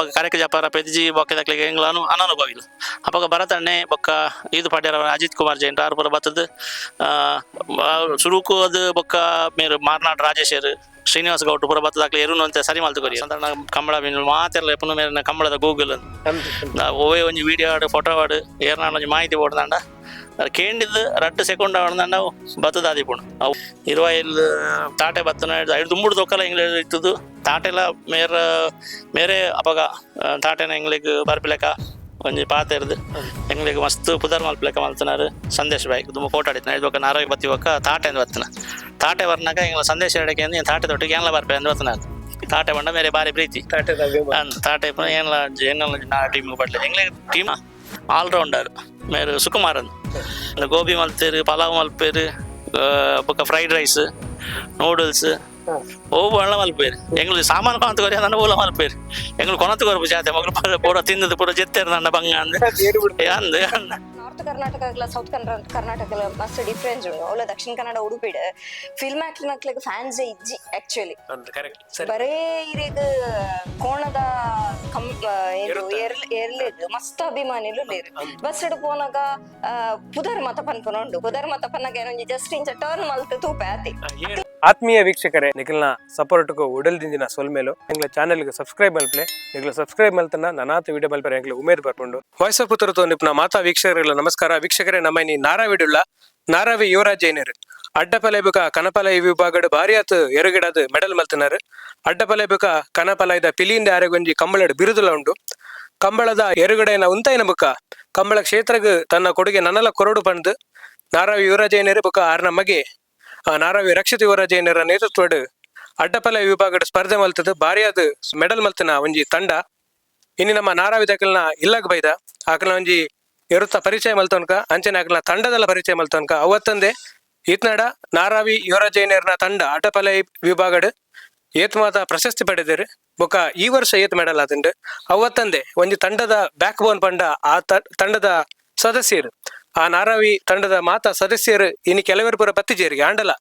ಕಾರ್ಯಕ್ಕೆ ಜಪಾರ ಪೆದ್ಜಿ ಬೊಕ್ಕೆದಕ್ಲಿಗೆ ಎಂಗ್ಲಾನು ಅನನುಭವಿಲು ಅವಾಗ ಭರತಣ್ಣೆ ಬೊಕ್ಕ ಇದು ಪಡ್ಯಾರ ಅಜಿತ್ ಕುಮಾರ್ ಜೈನ್ ಆರು ಪುರ ಬತ್ತದ ಸುರುಕು ಅದು ಬೊಕ್ಕ ಮೇರು ಮಾರ್ನಾಡ್ ರಾಜೇಶರ್ ಶ್ರೀನಿವಾಸ ಗೌಡ್ ಪುರ ಬತ್ತದಾಕ್ಲಿ ಎರುನು ಅಂತ ಸರಿ ಮಾಲ್ತು ಕೊರಿ ಸಾಧಾರಣ ಕಂಬಳ ಮೀನು ಮಾತೆಲ್ಲ ಎಪ್ಪನು ಮೇರಿನ ಕಂಬಳದ ಗೂಗಲ್ ಓವೇ ಒಂಜಿ ವಿಡಿಯೋ ಆಡು ಫೋಟೋ ಆಡು ಏರ್ನಾಡು ಒಂಜಿ ಮಾಹಿತಿ ಓಡ್ದಾಂಡ ಕೇಂಡಿದ್ದು 2 ಸೆಕೆಂಡ್ ಆಡ್ದಾಂಡ ಬತ್ತದ ಆದಿಪುಣು ಅವು ಇರುವಾಯಿಲ್ ತಾಟೆ ಬತ್ತನ ಐದು ದುಂಬುಡು ತೊಕ್ಕಲ ಎಂಗ್ಲೇಜ್ ಇತ್ತದು ತಾಟೆಲ್ಲ ಮೇರೆ ಅಪಗ ತಾಟೆನ ಎಂಗ್ಲಿಗೆ ಬರ್ಪಿಲೆಕ್ಕ ಒಂಜಿ ಪಾತೆ ಇರ್ದು ಎಂಗ್ಲಿಗೆ ಮಸ್ತ್ ಪುದರ್ ಮಲ್ಪಿಲೆಕ್ಕ ಮಲ್ತನಾರು ಸಂದೇಶ್ ಬಾಯ್ ತುಂಬ ಫೋಟೋ ಆಡಿತಾನೆ ಇದು ನಾರಾವಿ ಬತ್ತಿ ಬೊಕ್ಕ ತಾಟೆ ಅಂತ ಬತ್ತನ ತಾಟೆ ಬರ್ನಾಗ ಎಂಗ್ಲ ಸಂದೇಶ ಹೇಳಕ್ಕೆ ಅಂದ್ರೆ ತಾಟೆ ತೊಟ್ಟಿಗೆ ಏನ್ಲ ಬರ್ಪೆ ಅಂತ ಬತ್ತನಾರು ತಾಟೆ ಬಂಡ ಮೇರೆ ಬಾರಿ ಪ್ರೀತಿ ತಾಟೆ ಏನೆಲ್ಲ ನಾ ಟೀಮ್ ಬಡ್ಲೆ ಎಂಗ್ಲಿಗೆ ಟೀಮ್ ಆಲ್ರೌಂಡರ್ ಮೇರೆ ಸುಕುಮಾರ್ ಅಂದ್ ಗೋಬಿ ಮಲ್ಪೇರು ಪಲಾವ್ ಮಲ್ಪೇರು ಬೊಕ್ಕ ಫ್ರೈಡ್ ರೈಸ್ ನೂಡಲ್ಸ್ ಒಳ್ಳೆ ಮಲ್ಪೇರು ಎಂಗ್ಳು ಸಾಮಾನು ಕಾಂತ ಕೊರಿ ನನ್ನ ಓಲ ಮಲ್ಪೇರು ಎಂಗ್ಳು ಕೊನತ್ತು ಕೊರಪು ಜಾತೆ ಮಗಳು ಪೂರ ತಿಂದದ್ದು ಪೂರ ಜೆತ್ತೇರು ನನ್ನ ಬಂಗ ಅಂದ್ ನಾರ್ತ್ ಕರ್ನಾಟಕ ಸೌತ್ ಕರ್ನಾಟಕ ಮಸ್ತ್ ಡಿಫ್ರೆನ್ಸ್ ಉಂಡು ಅವಳ ದಕ್ಷಿಣ ಕನ್ನಡ ಉಡುಪಿಡ್ ಫಿಲ್ಮ್ ಆಕ್ಟ್ಲಿನಕ್ಲೆಗ್ ಫ್ಯಾನ್ಸ್ ಇಜ್ಜಿ ಆಕ್ಚುಲಿ ಬರೇ ಇರೇಗ್ ಕೋಣದ ಎರ್ಲೆಗ್ ಮಸ್ತ್ ಅಭಿಮಾನಿಲು ಲೇರು ಬಸ್ ಡ್ ಪೋನಾಗ ಪುದರ್ ಮತ ಪನ್ಪುನ ಉಂಡು ಪುದರ್ ಮತ ಪನ್ನಾಗ ಏನೊಂಜಿ ಜಸ್ಟ್ ಇಂಚ ಟರ್ನ್ ಮಲ್ತ್ ತೂಪೆ ಆತಿ ಆತ್ಮೀಯ ವೀಕ್ಷಕರೇ ನಿಖಿಲ್ನ ಸಪೋರ್ಟ್ಗೂ ಉಡಲ್ದಿಂದಿನ ಸೊಲ್ಮೇಲು ಎಂಗ್ಲ ಚಾನೆಲ್ಗೆ ಸಬ್ಸ್ಕ್ರೈಬ್ ಮಲ್ಪಲೆ ನಿಖಿಲ್ ಸಬ್ಸ್ಕ್ರೈಬ್ ಮಲ್ತನ ನನಾತ ವಿಡಿಯೋ ಮಲ್ಪರೆ ಎಂಗ್ಲ ಉಮೇದ್ ಬರ್ಕೊಂಡು ವಾಯ್ಸ್ ಆಫ್ ಪುತ್ತೂರು ನಿಪ್ನ ಮಾತಾ ವೀಕ್ಷಕರಿಲ್ಲ ನಮಸ್ಕಾರ ವೀಕ್ಷಕರೇ ನಮ್ಮ ನೀ ನಾರಾವಿಡುಳ್ಳ ನಾರಾವಿ ಯುವರಾಜ್ ಜೈನರ್ ಅಡ್ಡಪಲೆ ಬೇಕ ಕನಪಲ ಈ ವಿಭಾಗಡ್ ಭಾರಿ ಆತ್ ಎರಗಿಡದ್ ಮೆಡಲ್ ಮಲ್ತನಾರ್ ಅಡ್ಡಪಲೆ ಬೇಕ ಕನಪಲ ಇದ ಪಿಲಿಯಿಂದ ಆರೆಗೊಂಜಿ ಕಂಬಳಡ್ ಬಿರುದುಲ ಉಂಡು ಕಂಬಳದ ಎರಗಡೆನ ಉಂತೈನ ಬುಕ್ಕ ಕಂಬಳ ಕ್ಷೇತ್ರಗ್ ತನ್ನ ಕೊಡುಗೆ ನನಲ ಕೊರಡು ಪಂದ್ ನಾರಾವಿ ಯುವರಾಜ್ ಜೈನರ್ ಬುಕ್ಕ ಆರ್ನ ಮಗೆ ನಾರಾವಿ ರಕ್ಷಿತ್ ಯುವರಾಜ್ ಜೈನರ ನೇತೃತ್ವಡ್ ಅಡ್ಡಪಲ ವಿಭಾಗದ ಸ್ಪರ್ಧೆ ಮಲ್ತದ ಬಾರಿಯಾದ ಮೆಡಲ್ ಮಲ್ತನ ಒಂಜಿ ತಂಡ ಇನ್ನು ನಮ್ಮ ನಾರಾವಿ ದಕಲ್ನ ಇಲ್ಲಗ್ ಬೈದ ಆಕಲ್ನ ಒಂಜಿ ಎರುತ್ತ ಪರಿಚಯ ಮಲ್ತವನ್ಕ ಅಂಚನೆ ಆಕಲ್ನ ತಂಡದಲ್ಲ ಪರಿಚಯ ಮಲ್ತವನ್ಕ ಅವತ್ತಂದೆ ಈತ್ನಾಡ ನಾರಾವಿ ಯುವರಾಜ್ ಜೈನರ್ನ ತಂಡ ಅಡ್ಡಪಲ ವಿಭಾಗಡ್ ಏತ್ ಮಾತ ಪ್ರಶಸ್ತಿ ಪಡೆದಿರು ಬೊಕ್ಕ ಈ ವರ್ಷ ಏತ್ ಮೆಡಲ್ ಆತಂಡು ಅವತ್ತಂದೆ ಒಂಜಿ ತಂಡದ ಬ್ಯಾಕ್ ಬೋನ್ ಪಂಡ ಆ ತಂಡದ ಸದಸ್ಯರು ಆ ನಾರಾವಿ ತಂಡದ ಮಾತ ಸದಸ್ಯರು ಇನ್ನು ಕೆಲವರು ಪೂರ ಬತ್ತಿಜೇರಿಗೆ ಆಂಡಲ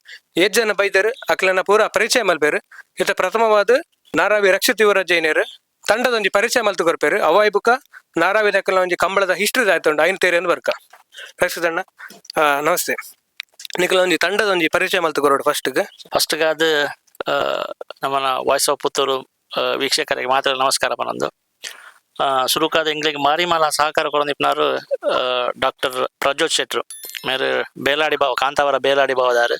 8 ಜನ ಬೈದರು ಅಕ್ಲನ ಪೂರ ಪರಿಚಯ ಮಲ್ಪೇರು ಇತ ಪ್ರಥಮವಾದ ನಾರಾವಿ ರಕ್ಷಿತ್ ಯುವರಾಜ್ ಜೈನರ್ ತಂಡದೊಂಜಿ ಪರಿಚಯ ಮಲ್ತು ಕೊರ್ಪೇರು ಅವಾಯ್ ಬುಕ್ಕ ನಾರಾವಿ ದಕ್ಕಲ್ನ ಒಂಜಿ ಕಂಬಳದ ಹಿಸ್ಟ್ರಿ ಆಯ್ತುಂಡು ಐನ್ ತೇರಿಯನ್ನು ಬರ್ಕ ರಕ್ಷಿತ್ ಅಣ್ಣ ನಮಸ್ತೆ ನಿಖಿಲ ಒಂಜಿ ತಂಡದೊಂಜಿ ಪರಿಚಯ ಮಲ್ತು ಕೊರೋಡು ಫಸ್ಟ್ಗೆ ಅದು ನಮ್ಮನ ವಾಯ್ಸ್ ಆಫ್ ಪುತ್ತೂರು ವೀಕ್ಷಕರಿಗೆ ಮಾತ್ರ ನಮಸ್ಕಾರ ಪನೊಂದು ಸುರುಕಾದ ಎಂಗ್ಲಿಗೆ ಮಾರಿಮಾಲ ಸಹಕಾರ ಕೊಡೋನಿಪ್ನಾರು ಡಾಕ್ಟರ್ ಪ್ರಜ್ಯೋತ್ ಶೆಟ್ರು ಮೇರೆ ಬೇಲಾಡಿ ಬಾವ ಕಾಂತಾವರ ಬೇಲಾಡಿ ಬಾವದಾರು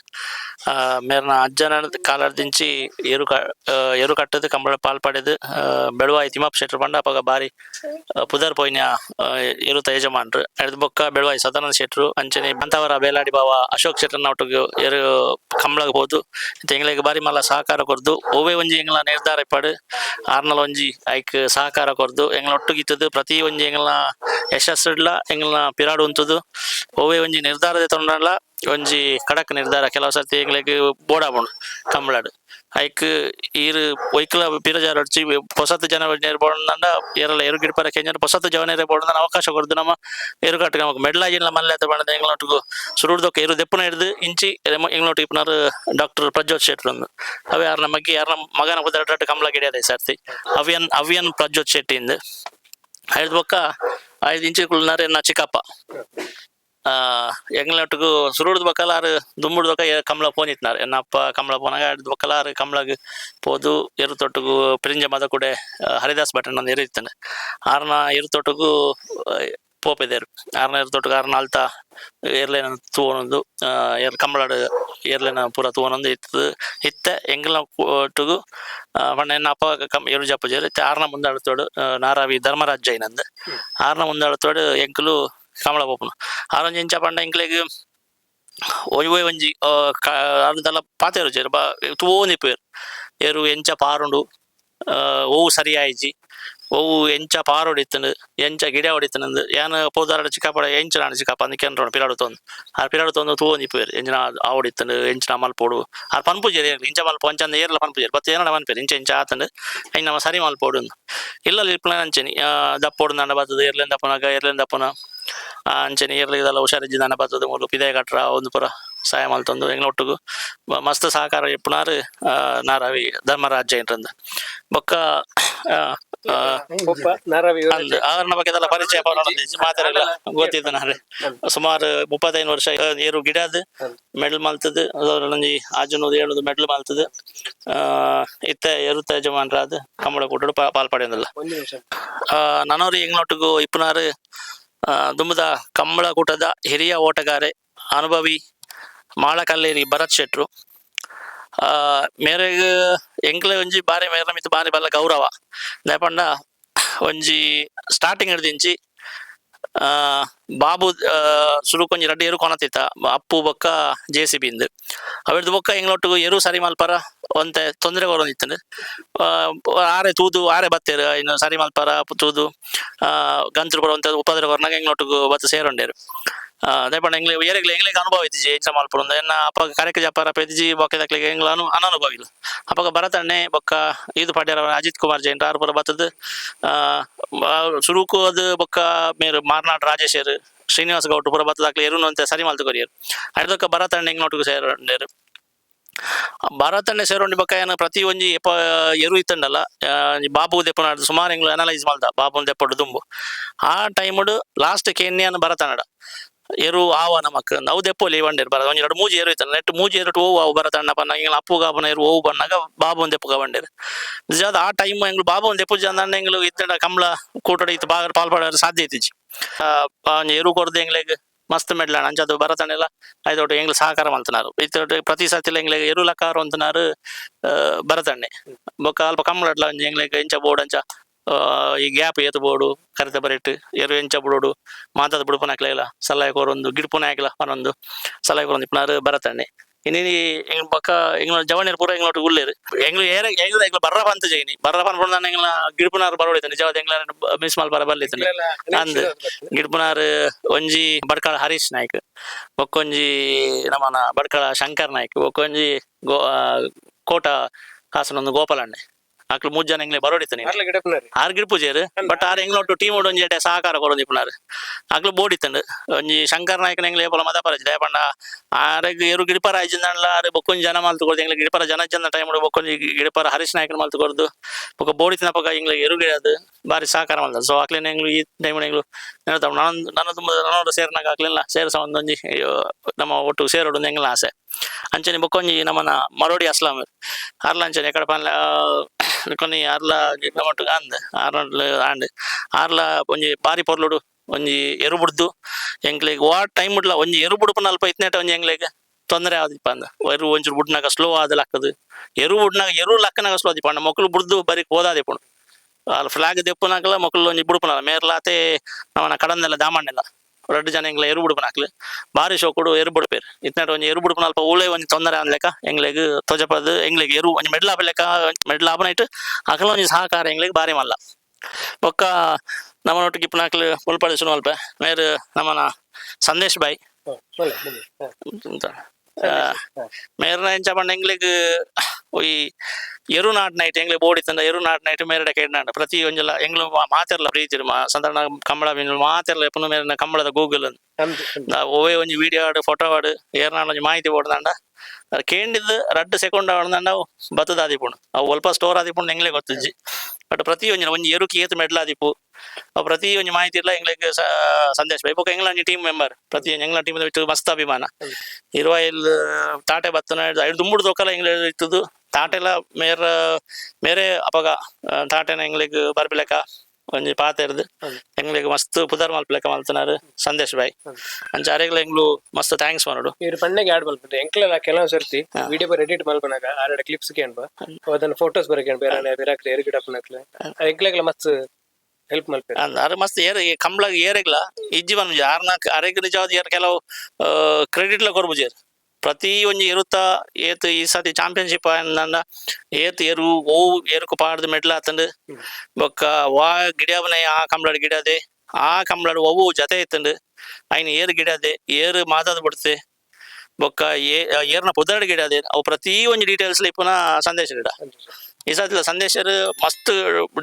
ಮೇರ್ನ ಅಜ್ಜನ ಕಾಲರ್ದಿಂಚಿ ಏರು ಕಟ್ಟದು ಕಂಬಳ ಪಾಲ್ಪಡೆದು ಬೆಳುವಾಯಿ ತಿಮ್ಮಪ್ಪ ಶೆಟ್ರು ಪಂಡ ಅವಾಗ ಬಾರಿ ಪುದರ್ ಪೋಯ್ನ ಏರುತ ಯಜಮಾನ್ರು ಎಡ್ದು ಬೊಕ್ಕ ಬೆಳುವಾಯಿ ಸದಾನಂದ ಶೆಟ್ರು ಅಂಚನೆ ಕಾಂತಾವರ ಬೇಲಾಡಿ ಬಾವ ಅಶೋಕ್ ಶೆಟ್ರನ್ನ ಒಟ್ಟಿಗೆ ಏರು ಕಂಬಳಗ್ ಹೋದು ಎಂಗ್ಲಿಗೆ ಬಾರಿ ಮಲ್ಲ ಸಹಕಾರ ಕೊರ್ದು ಓವೇ ಒಂಜಿ ಎಂಗ್ಲ ನಿರ್ಧಾರ ಪಡು ಆರ್ನಲ್ ಒಂಜಿ ಐಕ್ ಸಹಕಾರ ಕೊರ್ದು ಎಂಗ್ಲ ಒಟ್ಟುಗಿತ್ತದು ಪ್ರತಿ ಒಂಜಿ ಎಂಗ್ಲ ಯಶಸ್ಸುಡ್ಲ ಎಂಗ್ಲ ಪಿರಾಡು ಉಂತದು ಓವೇ ಒಂಜಿ ನಿರ್ಧಾರದ ತೊಂಡಲ್ಲ ಒಂಜಿ ಕಡಕ್ ನಿರ್ಧಾರ ಕೆಲವು ಸರ್ತಿ ಎಂಗ್ಲಿಗೆ ಬೋಡಾಬೋಡು ಕಂಬಳಾಡು ಐಕ್ ಈರು ಒಯ್ಕಲ ಪಿರಜಾರ ಹೊಡ್ಚಿ ಹೊಸತ್ತು ಜನ ಬೋಡಂಡ ಏರೆಲ್ಲ ಎರು ಗಿಡಪರ ಕೆಂಜನ ಹೊಸತ್ತು ಜವನೇರೆ ಬೋಡಂದ ಅವಕಾಶ ಕೊಡ್ದು ನಮ್ಮ ಎರುಗಾಟ ನಮಗೆ ಮೆಡ್ಲಾಜಿನ ಮಲ್ಲೆತ ಬಣ್ಣದ ಎಂಗ್ಲೊಟ್ಟಿಗೂ ಸುರುಡ್ದೊಕ್ಕ ಎರು ದೆಪ್ಪನ ಹಿಡ್ದು ಇಂಚಿ ಎಂಗ್ಲೊಟ್ಟಿಗೆ ಇಪ್ಪನಾರು ಡಾಕ್ಟರ್ ಪ್ರಜ್ಯೋತ್ ಶೆಟ್ರು ಅವೇ ಯಾರ ಮಗ್ಗಿ ಯಾರ ಮಗನ ಕುದರಟ್ಟು ಕಂಬಳ ಗಿಡಿಯದ ಸರ್ತಿ ಅವಿಯನ್ ಪ್ರಜ್ಯೋತ್ ಶೆಟ್ಟಿಂದ ಐದು ಬೊಕ್ಕ 5 ಇಂಚಿ ಕುಳ್ನಾರೆ ನಾ ಚಿಕ್ಕಪ್ಪ ಎಂಗ್ಲೊಟ್ಟಿಗೂ ಸುರುಡ್ದ ಬಕ್ಕಲಾರು ದುಂಬುಡ್ದೊಕ್ಕ ಕಂಬಳ ಪೋನಿತ್ನಾರು ಎನ್ನಪ್ಪ ಕಂಬಳ ಪೋನಾಗ ಹಿಡ್ದು ಬಕ್ಕಲಾರು ಕಂಬಳಗ್ ಪೋದು ಎರು ತೊಟ್ಟಿಗೂ ಪಿರಿಂಜ ಮದ ಕೂಡೆ ಹರಿದಾಸ್ ಭಟ್ರನ್ನ ಒಂದು ಎರು ಇತ್ತಾನೆ ಆರ್ನ ಎರು ತೊಟ್ಟಿಗೂ ಪೋಪೆದೇರು ಆರ್ನ ಎರು ತೊಟ್ಟಿಗೆ ಆರ್ನ ಅಲ್ತ ಏರ್ಲೇನ ತೂವನೊಂದು ಕಂಬಳಾಡು ಏರ್ಲೇನ ಪೂರ ತೂವನೊಂದು ಇತ್ತೆ ಎಂಗ್ಲ ಒಟ್ಟಿಗೂ ಪಂಡ ಎನ್ನ ಅಪ್ಪ ಎರು ಜಪ್ಪಜೇರು ಆರ್ನ ಮುಂದೆ ಅಳ್ತೋಡು ನಾರಾವಿ ಧರ್ಮರಾಜ್ ಜೈನ್ ಅಂದ್ ಆರ್ನ ಮುಂದೆ ಅಳ್ತೋಡು ಎಂಕ್ಲು ಕಮಲ ಪೋಪುನ ಆರೊಂಜಿ ಎಂಚ ಪಂಡ ಎಂಕ್ಲೆಗ್ ಒಯ್ ಒಂಜಿ ಅದೆಲ್ಲ ಪಾತೆರು ಚೇರು ತೂವೋನಿಪ್ಪೇರು ಏರು ಎಂಚ ಪಾರುಂಡು ಓವು ಸರಿಯಾಯಿಜಿ ಓವು ಎಂಚ ಪಾರು ಹೊಡಿತನು ಎಂಚ ಗಿಡ ಹೊಡಿತನಂದು ಏನ್ ಪೋದಾರ ಚಿಕ್ಕಪಡ ಎಂಚ ನಾಡು ಚಿಕ್ಕಪ್ಪ ಅಂದ್ ಕೆಂಡ್ರೋಣ ಪಿರಾಡು ತೊಂದು ಆ ಪಿರಾಡು ತೊಂದು ತೂವೋನಿಪ್ಪೇರು ಎಂಚಿನ ಆ ಹೊಡಿತನು ಎಂಚಿನ ಮಲ್ಪೋಡು ಆ ಪನ್ಪುಜೇರಿ ಇಂಚ ಮಲ್ಪ ಒಂಚಂದ ಏರ್ಲ ಪನ್ಪುಜೇರಿ ಪತ್ತು ಏನಾಡ ಮನ್ಪೇರು ಇಂಚ ಆತಂಡು ಐನ್ ನಮ್ಮ ಸರಿ ಮಲ್ಪೋಡು ಇಲ್ಲ ಇಪ್ಪನ ಅಂಚನಿ ದಪ್ಪೋಡು ನಂಡ ಬರ್ತದೆ ಏರ್ಲೆಂದಪ್ಪನ ಅಂಚನೆ ಏರ್ಲಿದೆಲ್ಲ ಹುಷಾರಿದ್ದ ಬರ್ತದೆ ಮೂರು ಪಿದಾಯ ಕಟ್ರ ಒಂದು ಪುರ ಸಹಾಯ ಮಲ್ತೊಂದು ಎಂಗ್ಲೊಟ್ಟಿಗೂ ಮಸ್ತ್ ಸಹಕಾರ ಇಪ್ಪುನಾರು ನಾರಾವಿ ಧರ್ಮರಾಜ್ ಜೈನ್ರಂದು ಬೊಕ್ಕ ನಾರಾವಿ ಅಂದ್ ಅವ್ರನ್ನ ಬಗ್ಗೆ ಎಲ್ಲ ಪರಿಚಯ ಮಾತಾಡಲ್ಲ ಗೊತ್ತಿದ್ದು ನಾನು ಸುಮಾರು 35 ವರ್ಷ ಏರು ಗಿಡದ ಮೆಡಲ್ ಮಲ್ತದ್ದು ಅದೊಂಜಿ ಆಜುನೂರು ಏಳುದು ಮೆಡಲ್ ಮಲ್ತದ್ದು ಇತ್ತ ಎರುತ್ತ ಯಜಮಾನ್ರಾದ್ ಕಂಬಳ ಕೂಟಡು ಪಾಲ್ಪಡೆಯಲ್ಲ ನನವ್ರು ಎಂಗ್ನೊಟ್ಟಿಗೂ ಇಪ್ಪನಾರು ದುಂಬದ ಕಂಬಳ ಕೂಟದ ಹಿರಿಯ ಓಟಗಾರೆ ಅನುಭವಿ ಮಾಳಕಲ್ಲೇರಿ ಭರತ್ ಶೆಟ್ರು ಮೇರೆಗ್ ಎಂಕ್ಲೆ ಒಂಜಿ ಬಾರಿ ಮೇರ ಮಿತ್ ಬಾರಿ ಬಲ್ಲ ಗೌರವ ದಾಯಪಂಡ ಒಂಜಿ ಸ್ಟಾರ್ಟಿಂಗ್ ಹಿಡ್ದಿಂಚಿ ಬಾಬು ಸುರು ಕೊಂಜಿ ರಡ್ಡು ಎರು ಕೊನತಿತ್ತ ಅಪ್ಪು ಬೊಕ್ಕ JCB ಇಂದು ಅವಿಡ್ದು ಬೊಕ್ಕ ಎಂಗ್ಲೊಟ್ಟಿಗೂ ಎರು ಸರಿ ಮಲ್ಪರ ಒಂತೆ ತೊಂದರೆ ಕೊರೊಂದಿತ್ತಂಡು ಆರೆ ತೂದು ಆರೆ ಬತ್ತೇರು ಇನ್ನು ಸರಿ ಮಲ್ಪರ ತೂದು ಗಂತರು ಬರೋ ಉಪದ್ರ ಕೊರ್ನಾಗ ಎಂಗ್ಲೊಟ್ಟಿಗೂ ಬತ್ತು ಸೇರೊಂಡೇರು ದಾಯಪಂಡ ಎಂಗ್ಲಿಗೆ ಅನುಭವ ಇತ್ತಿಜಿ ಎಂಚ ಮಲ್ಪರು ಎನ್ನ ಅಪ್ಪ ಕರೆಕ್ಟ್ ಜಪ್ಪಾರ ಪೆದ್ಜಿ ಬೊಕ್ಕದಕ್ಲಿಗೆ ಎಂಗ್ಲ ಅನನುಭವ ಇಲ್ಲ ಅಪ್ಪಗ ಭರತಣ್ಣೆ ಬೊಕ್ಕ ಇದು ಪಡ್ಯಾರ ಅಜಿತ್ ಕುಮಾರ್ ಜೈನ್ ಆರು ಪುರ ಬತ್ತದ ಸುರುಕು ಅದು ಬೊಕ್ಕ ಮೇರು ಮಾರ್ನಾಡ್ ರಾಜೇಶರು ಶ್ರೀನಿವಾಸ್ ಗೌಟ್ ಪುರ ಬತ್ತದಾಕ್ಲಿ ಎರುನು ಅಂತ ಸರಿ ಮಲ್ತು ಕೊರಿಯರು ಅಡ್ದಕ್ಕ ಭರತಣ್ಣ ಎಂಗ್ನೊಟ್ಟಿಗೂ ಸೇರೊಂಡೇರು ಭಾರತಣ್ಣೆ ಸೇರೋಂಡಿ ಬೊಕ್ಕ ಏನು ಪ್ರತಿ ಒಂಜಿ ಎರು ಇತ್ತಂಡಲ್ಲ ಬಾಬು ದೆಪ್ಪನಾಡ್ದು ಸುಮಾರು ಎಂಗ್ಲು ಅನಲೈಸ್ ಮಾಡ್ದ ಬಾಬುನ್ ದೆಪ್ಪಡು ದುಂಬು ಆ ಟೈಮುಡು ಲಾಸ್ಟ್ ಕೆನ್ಯಾನ ಭರತಣ್ಣಡ ಎರು ಆವ ನಮಕ್ ಅವು ದೆಪ್ಪೋಲಿ ಬಂಡೇರು ಬರ ಒಂಜಿ ಎರಡು ಮೂಜಿ ಎರು ಇತ್ತಲ್ಲ ನೆಟ್ಟು ಮೂಜಿ ಎರಡು ಓವು ಅವು ಭರತಣ್ಣ ಪನ್ನ ಎಂಗ್ಲ ಅಪ್ಪು ಗಾಪನ ಎರು ಓವು ಬಣ್ಣಾಗ ಬಾಬುನ್ ದೆಪ್ಪುಗ ಬಂಡೇರು ನಿಜಾದ ಆ ಟೈಮ್ ಎಂಗ್ಲು ಬಾಬುನ್ ದೆಪ್ಪು ಜನ ಎಂಗ್ಲು ಇತ್ತ ಕಂಬಳ ಕೂಟಡ ಇತ್ತು ಬಾಗ ಪಾಲ್ಪಡ ಸಾಧ್ಯ ಇತ್ತಿಜಿ ಎರು ಕೊಡ್ದು ಎಂಗ್ಲೆಗ್ ಮಸ್ತ್ ಮೆಡ್ಲಾಣ ಅಂಚದು ಭರತಣ್ಣೆಲ್ಲ ಐದೊಟ್ಟು ಎಂಗ್ಲು ಸಹಕಾರ ಮಲ್ತನಾರು ಇತ್ತು ಪ್ರತಿ ಸತಿ ಎಂಗ್ಲೆಗ್ ಎರು ಲಕಾರ ಅಂತನಾರು ಭರತಣ್ಣೆ ಬೊಕ್ಕ ಅಲ್ಪ ಕಂಬಳಡ್ಲ ಒಂಜಿ ಎಂಗ್ಲೆಗ್ ಎಂಚ ಬೋರ್ಡ್ ಅಂಚ ಈ ಗ್ಯಾಪ್ ಏತು ಬೋರ್ಡು ಕರೆತ ಬರೆಟ್ ಎರು ಎಂಚ ಬಿಡೋಡು ಮಾತಾದ ಬುಡುಪನ ಹಾಕ್ಲ ಸಲಹೆ ಕೋರೊಂದು ಗಿಡ್ಪುನ ಹಾಕ್ಲ ಪನೊಂದು ಸಲಹೆ ಕೋರೊಂದು ಇಪ್ಪನಾರು ಭರತಣ್ಣೆ ಇನ್ನೇನು ಎಂಗ್ ಪಕ್ಕ ಎಂಗ್ಲ ಜವಣಿಯರ್ ಪೂರ ಎಂಗ್ಲೊಟ್ಟು ಉಳ್ಳೇರು ಎಂಗ್ಲು ಎಂಗ್ಲು ಬರ್ರ ಪಂತ ಜೈನಿ ಬರ್ರ ಪನ್ ಪುಣ ಎಂಗ್ಲ ಗಿಡ್ಪುನಾರು ಬರೋಡಿತಾನೆ ನಿಜವಾದ ಎಂಗ್ಲ ಮಿಸ್ ಮಾಲ್ ಬರ ಬರ್ಲಿತಾನೆ ಅಂದ್ ಗಿಡ್ಪುನಾರು ಒಂಜಿ ಬಡ್ಕಳ ಹರೀಶ್ ನಾಯ್ಕ್ ಬೊಕ್ಕೊಂಜಿ ನಮ್ಮನ ಬಡ್ಕಳ ಶಂಕರ್ ನಾಯ್ಕ್ ಬೊಕ್ಕೊಂಜಿ ಕೋಟ ಕಾಸನೊಂದು ಗೋಪಾಲಣ್ಣೆ ಆಕ್ಲು 3 ಜನ ಎಂಗ್ಲೆ ಬರೋಡಿತಾನೆ ಆರ್ ಗಿಡ್ಪುಜೇರು ಬಟ್ ಆರ್ ಎಂಗ್ಲೊಟ್ಟು ಟೀಮ್ ಒಂಜಿ ಏಟೆ ಸಹಕಾರ ಕೊರೊಂದಿಪ್ಪುನಾರು ಆಕ್ಲು ಬೋಡಿತ್ತಂಡು ಒಂಜಿ ಶಂಕರ್ ನಾಯ್ಕನ ಎಂಗ್ಲೆ ಏಪಲ ಮದ ಪರಜಿ ದಯಪಂಡ ಆರೆಗ್ ಎರು ಗಿಡಿಪರ ಐಜಿಂದಲ್ಲ ಆರೆ ಬೊಕ್ಕೊಂಜಿ ಜನ ಮಲ್ತು ಕೊಡ್ದು ಎಂಗ್ಲೆ ಗಿಡಿಪರ ಜನ ಜನ ಟೈಮ್ ಬೊಕ್ಕೊಂಜಿ ಗಿಡಿಪರ ಹರೀಶ್ ನಾಯ್ಕನ ಮಲ್ತು ಕೊಡ್ದು ಬೊಕ್ಕ ಬೋಡಿತಿನ ಪಕ್ಕ ಎಂಗ್ಲೆ ಎರು ಗಿಡದು ಬಾರಿ ಸಹಕಾರ ಮಲ್ದ ಸೊ ಆಕ್ಲೇನ ಎಂಗ್ಲು ಈ ಟೈಮ್ ಎಂಗ್ಲು ಹೇಳ್ತಾವ ನನ್ನ ತುಂಬ ನನ್ನೋಡು ಸೇರ್ನಾಗ ಆಗ್ಲಿಲ್ಲ ಸೇರ್ಸ ಒಂದೊಂಜಿ ನಮ್ಮ ಒಟ್ಟು ಸೇರೋಡು ಎಂಗ್ಲ ಆಸೆ ಅಂಚನೆ ಬೊಕ್ಕೊಂಜಿ ನಮ್ಮನ ಮರೋಡಿ ಅಸ್ಲಾಂ ಅರ್ಲ ಅಂಚನೆ ಎಕಡೆ ಪನ್ಲ కొన్ని ఆర్ల గిట్లమట్టుగా అంది ఆర్ల అండ్ ఆర్ల ಒಂಜಿ ಬಾರಿ ಪೊರ್ಲುಡು ಒಂಜಿ ಎರು ಬುಡ್ದು ಎಂಕ್ಲೆಗ್ ವಾ ಟೈಮ್ ಉಡ್ಲ ಒಂಜಿ ಎರು ಬುಡುಪು ನಲ್ಪ ಇತ್ನೇಟ ಒಂಜಿ ಎಂಗ್ಲೆಗ್ ತೊಂದರೆ ಆದಿಪ್ಪ ಅಂದ ಎರು ಒಂಚೂರು ಬುಡ್ನಾಗ ಸ್ಲೋ ಆದಲಕ್ಕದು ಎರು ಬುಡ್ನಾಗ ಎರು ಲಕ್ಕನಾಗ ಸ್ಲೋ ಆದಿಪ್ಪ ಅಂಡ ಮೊಕ್ಕಲು ಬುಡ್ದು ಬರೀ ಹೋದಾದಿಪ್ಪುಂಡು ಅಲ್ಲಿ ಫ್ಲಾಗ್ ದೆಪ್ಪುನಾಗಲ ಮೊಕ್ಕಲು ಒಂಜಿ ಬುಡುಪುನಲ್ಲ ಮೇರ್ಲಾತೆ ನಮ್ಮನ ಕಡಂದೆಲ್ಲ ದಾಮಣ್ಣೆಲ್ಲ 2 ಜನ ಎಂಗ್ಲ ಎರು ಬುಡುಪುನ ಹಾಕ್ಲಿ ಬಾರಿ ಶೋಕುಡು ಎರು ಬುಡುಪೇರು ಇತ್ನಾಟ ಒಂಜಿ ಎರು ಬುಡುಪುನ ಅಲ್ಪ ಊಳೆ ಒಂಜಿ ತೊಂದರೆ ಅನ್ಲೆಕ್ಕ ಎಂಗ್ಲೆಗ್ ತೊಜಪದು ಎಂಗ್ಲೆಗ್ ಎರು ಒಂಜಿ ಮೆಡ್ಲ್ ಆಪಲೆಕ್ಕ ಮೆಡ್ಲ್ ಆಪನ ಇಟ್ಟು ಅಕಲ ಒಂಜಿ ಸಹಕಾರ ಎಂಗ್ಲೆಗ್ ಬಾರಿ ಮಲ್ಲ ಬೊಕ್ಕ ನಮ್ಮನೊಟ್ಟಿಗೆ ಇಪ್ಪನ ಹಾಕ್ಲಿ ಮುಲ್ಪಡೆ ಸುನು ಅಲ್ಪ ಮೇರು ನಮ್ಮನ ಸಂದೇಶ್ ಬಾಯ್ ಮೇರ್ನ ಎಂಚ ಪಂಡ ಎಂಗ್ಲೆಗ್ ಈ ಎರು ನಾಟ್ ನೈಟ್ ಎಂಗ್ಲೆ ಬೋಡಿತ್ತಂಡ ಎರು ನಾಟ್ ನೈಟ್ ಮೇರಡೆ ಕೇಡ್ನಾಂಡ ಪ್ರತಿ ಒಂಜಲ ಎಂಗ್ಲು ಮಾತೆರ್ಲ ಪ್ರೀತಿರು ಸಾಧಾರಣ ಕಂಬಳ ಮಾತೆರ್ಲ ಎಪ್ಪುನು ಮೇರಿನ ಕಂಬಳದ ಗೂಗಲ್ ಒವೇ ಒಂಜಿ ವಿಡಿಯೋ ಆಡು ಫೋಟೋ ಆಡು ಏರ್ನಾಡ ಒಂಜಿ ಮಾಹಿತಿ ಬೋಡ್ದಂಡ ಕೇಂಡಿದ್ದು 2 ಸೆಕೆಂಡ್ ಆಡ್ದಂಡ ಬತ್ತದ ಆದಿಪುಂಡು ಅವು ಸ್ವಲ್ಪ ಸ್ಟೋರ್ ಆದಿಪುಂಡು ಎಂಗ್ಲೆ ಗೊತ್ತಿಜ್ಜಿ ಬಟ್ ಪ್ರತಿ ಒಂಜಿ ಎರುಕಿ ಏತು ಮೆಡ್ಲ್ ಆದಿಪ್ಪು ಅವು ಪ್ರತಿ ಒಂಜಿ ಮಾಹಿತಿ ಇಲ್ಲ ಎಂಗ್ಲೆಗ್ ಸಂದೇಶ್ ಬೈ ಬೊಕ್ಕ ಎಂಗ್ಲ ಒಂಜಿ ಟೀಮ್ ಮೆಂಬರ್ ಪ್ರತಿ ಎಂಗ್ಲ ಟೀಮ್ ಬಿಟ್ಟು ಮಸ್ತ್ ಅಭಿಮಾನ ಇರುವಾಯಿಲ್ ತಾಟೆ ಬತ್ತನ ಐದು ದುಂಬುಡು ದೊಕ್ಕಲ ಎಂಗ್ಲೆ ಇತ್ತದು ತಾಟೆಲ್ಲ ಮೇರೆ ಅಪಗ ತಾಟೆನ ಎಂಗ್ಲೆಗ್ ಬರ್ಪಿಲೆಕ್ಕ ಒಂಜಿ ಪಾತೆ ಇರ್ದು ಎಂಗ್ಲೆಗ್ ಮಸ್ತ್ ಪುದರ್ ಮಲ್ಪಲೆಕ್ಕ ಮಲ್ತನಾರು ಸಂದೇಶ್ ಬಾಯ್ ಅಂಚ ಅರೆಗ್ಲ ಎಂಗ್ಲು ಮಸ್ತ್ ಥ್ಯಾಂಕ್ಸ್ ಮಾಡೋಡು ಇವ್ರು ಪಣ್ಣೆಗೆ ಆಡ್ ಮಲ್ಪಂಡೆ ಎಂಕ್ಲೆಲ್ಲ ಕೆಲವು ಸರ್ತಿ ವಿಡಿಯೋ ಬರ್ ಎಡಿಟ್ ಮಲ್ಪನಾಗ ಆರಡ ಕ್ಲಿಪ್ಸ್ ಕೇನ್ಬ ಅದನ್ನ ಫೋಟೋಸ್ ಬರ ಕೇನ್ ಬೇರೆ ಬೇರೆ ಎರು ಗಿಡಪ್ಪನಕ್ಲೆ ಎಂಕ್ಲೆಗ್ಲ ಮಸ್ತ್ ಹೆಲ್ಪ್ ಮಲ್ಪೆ ಅರೆ ಮಸ್ತ್ ಏರ್ ಕಂಬಳಗ್ ಏರೆಗ್ಲ ಇಜ್ಜಿ ಬಂದ್ಜಿ ಆರ್ನಾಕ್ ಅರೆಗ್ ನಿಜವಾದ ಏರ್ ಕೆಲವು ಕ್ರೆಡಿಟ್ಲ ಕೊರ್ಬುಜೇರ್ ಪ್ರತಿ ಒಂಜಿ ಎರುತ್ತ ಏತ್ ಈ ಸತಿ ಚಾಂಪಿಯನ್ಶಿಪ್ ಅಂದ ಏತ್ ಎರು ಓವು ಎರುಕು ಪಾಡ್ದು ಮೆಡ್ಲ್ ಆತಂಡು ಬೊಕ್ಕ ವಾ ಗಿಡವನೆ ಆ ಕಂಬಳಡ್ ಗಿಡದೆ ಆ ಕಂಬಳಡ್ ಒವು ಜತೆ ಇತ್ತಂಡು ಐನ್ ಏರು ಗಿಡದೆ ಏರು ಮಾತಾದ್ ಬಿಡ್ತೆ ಬೊಕ್ಕ ಏರ್ನ ಪುದರ್ಡ್ ಗಿಡದೆ ಅವು ಪ್ರತಿ ಒಂಜಿ ಡೀಟೇಲ್ಸ್ ಇಪ್ಪುನ ಸಂದೇಶ ಗಿಡ ಈ ಸತಿ ಸಂದೇಶರು ಮಸ್ತ್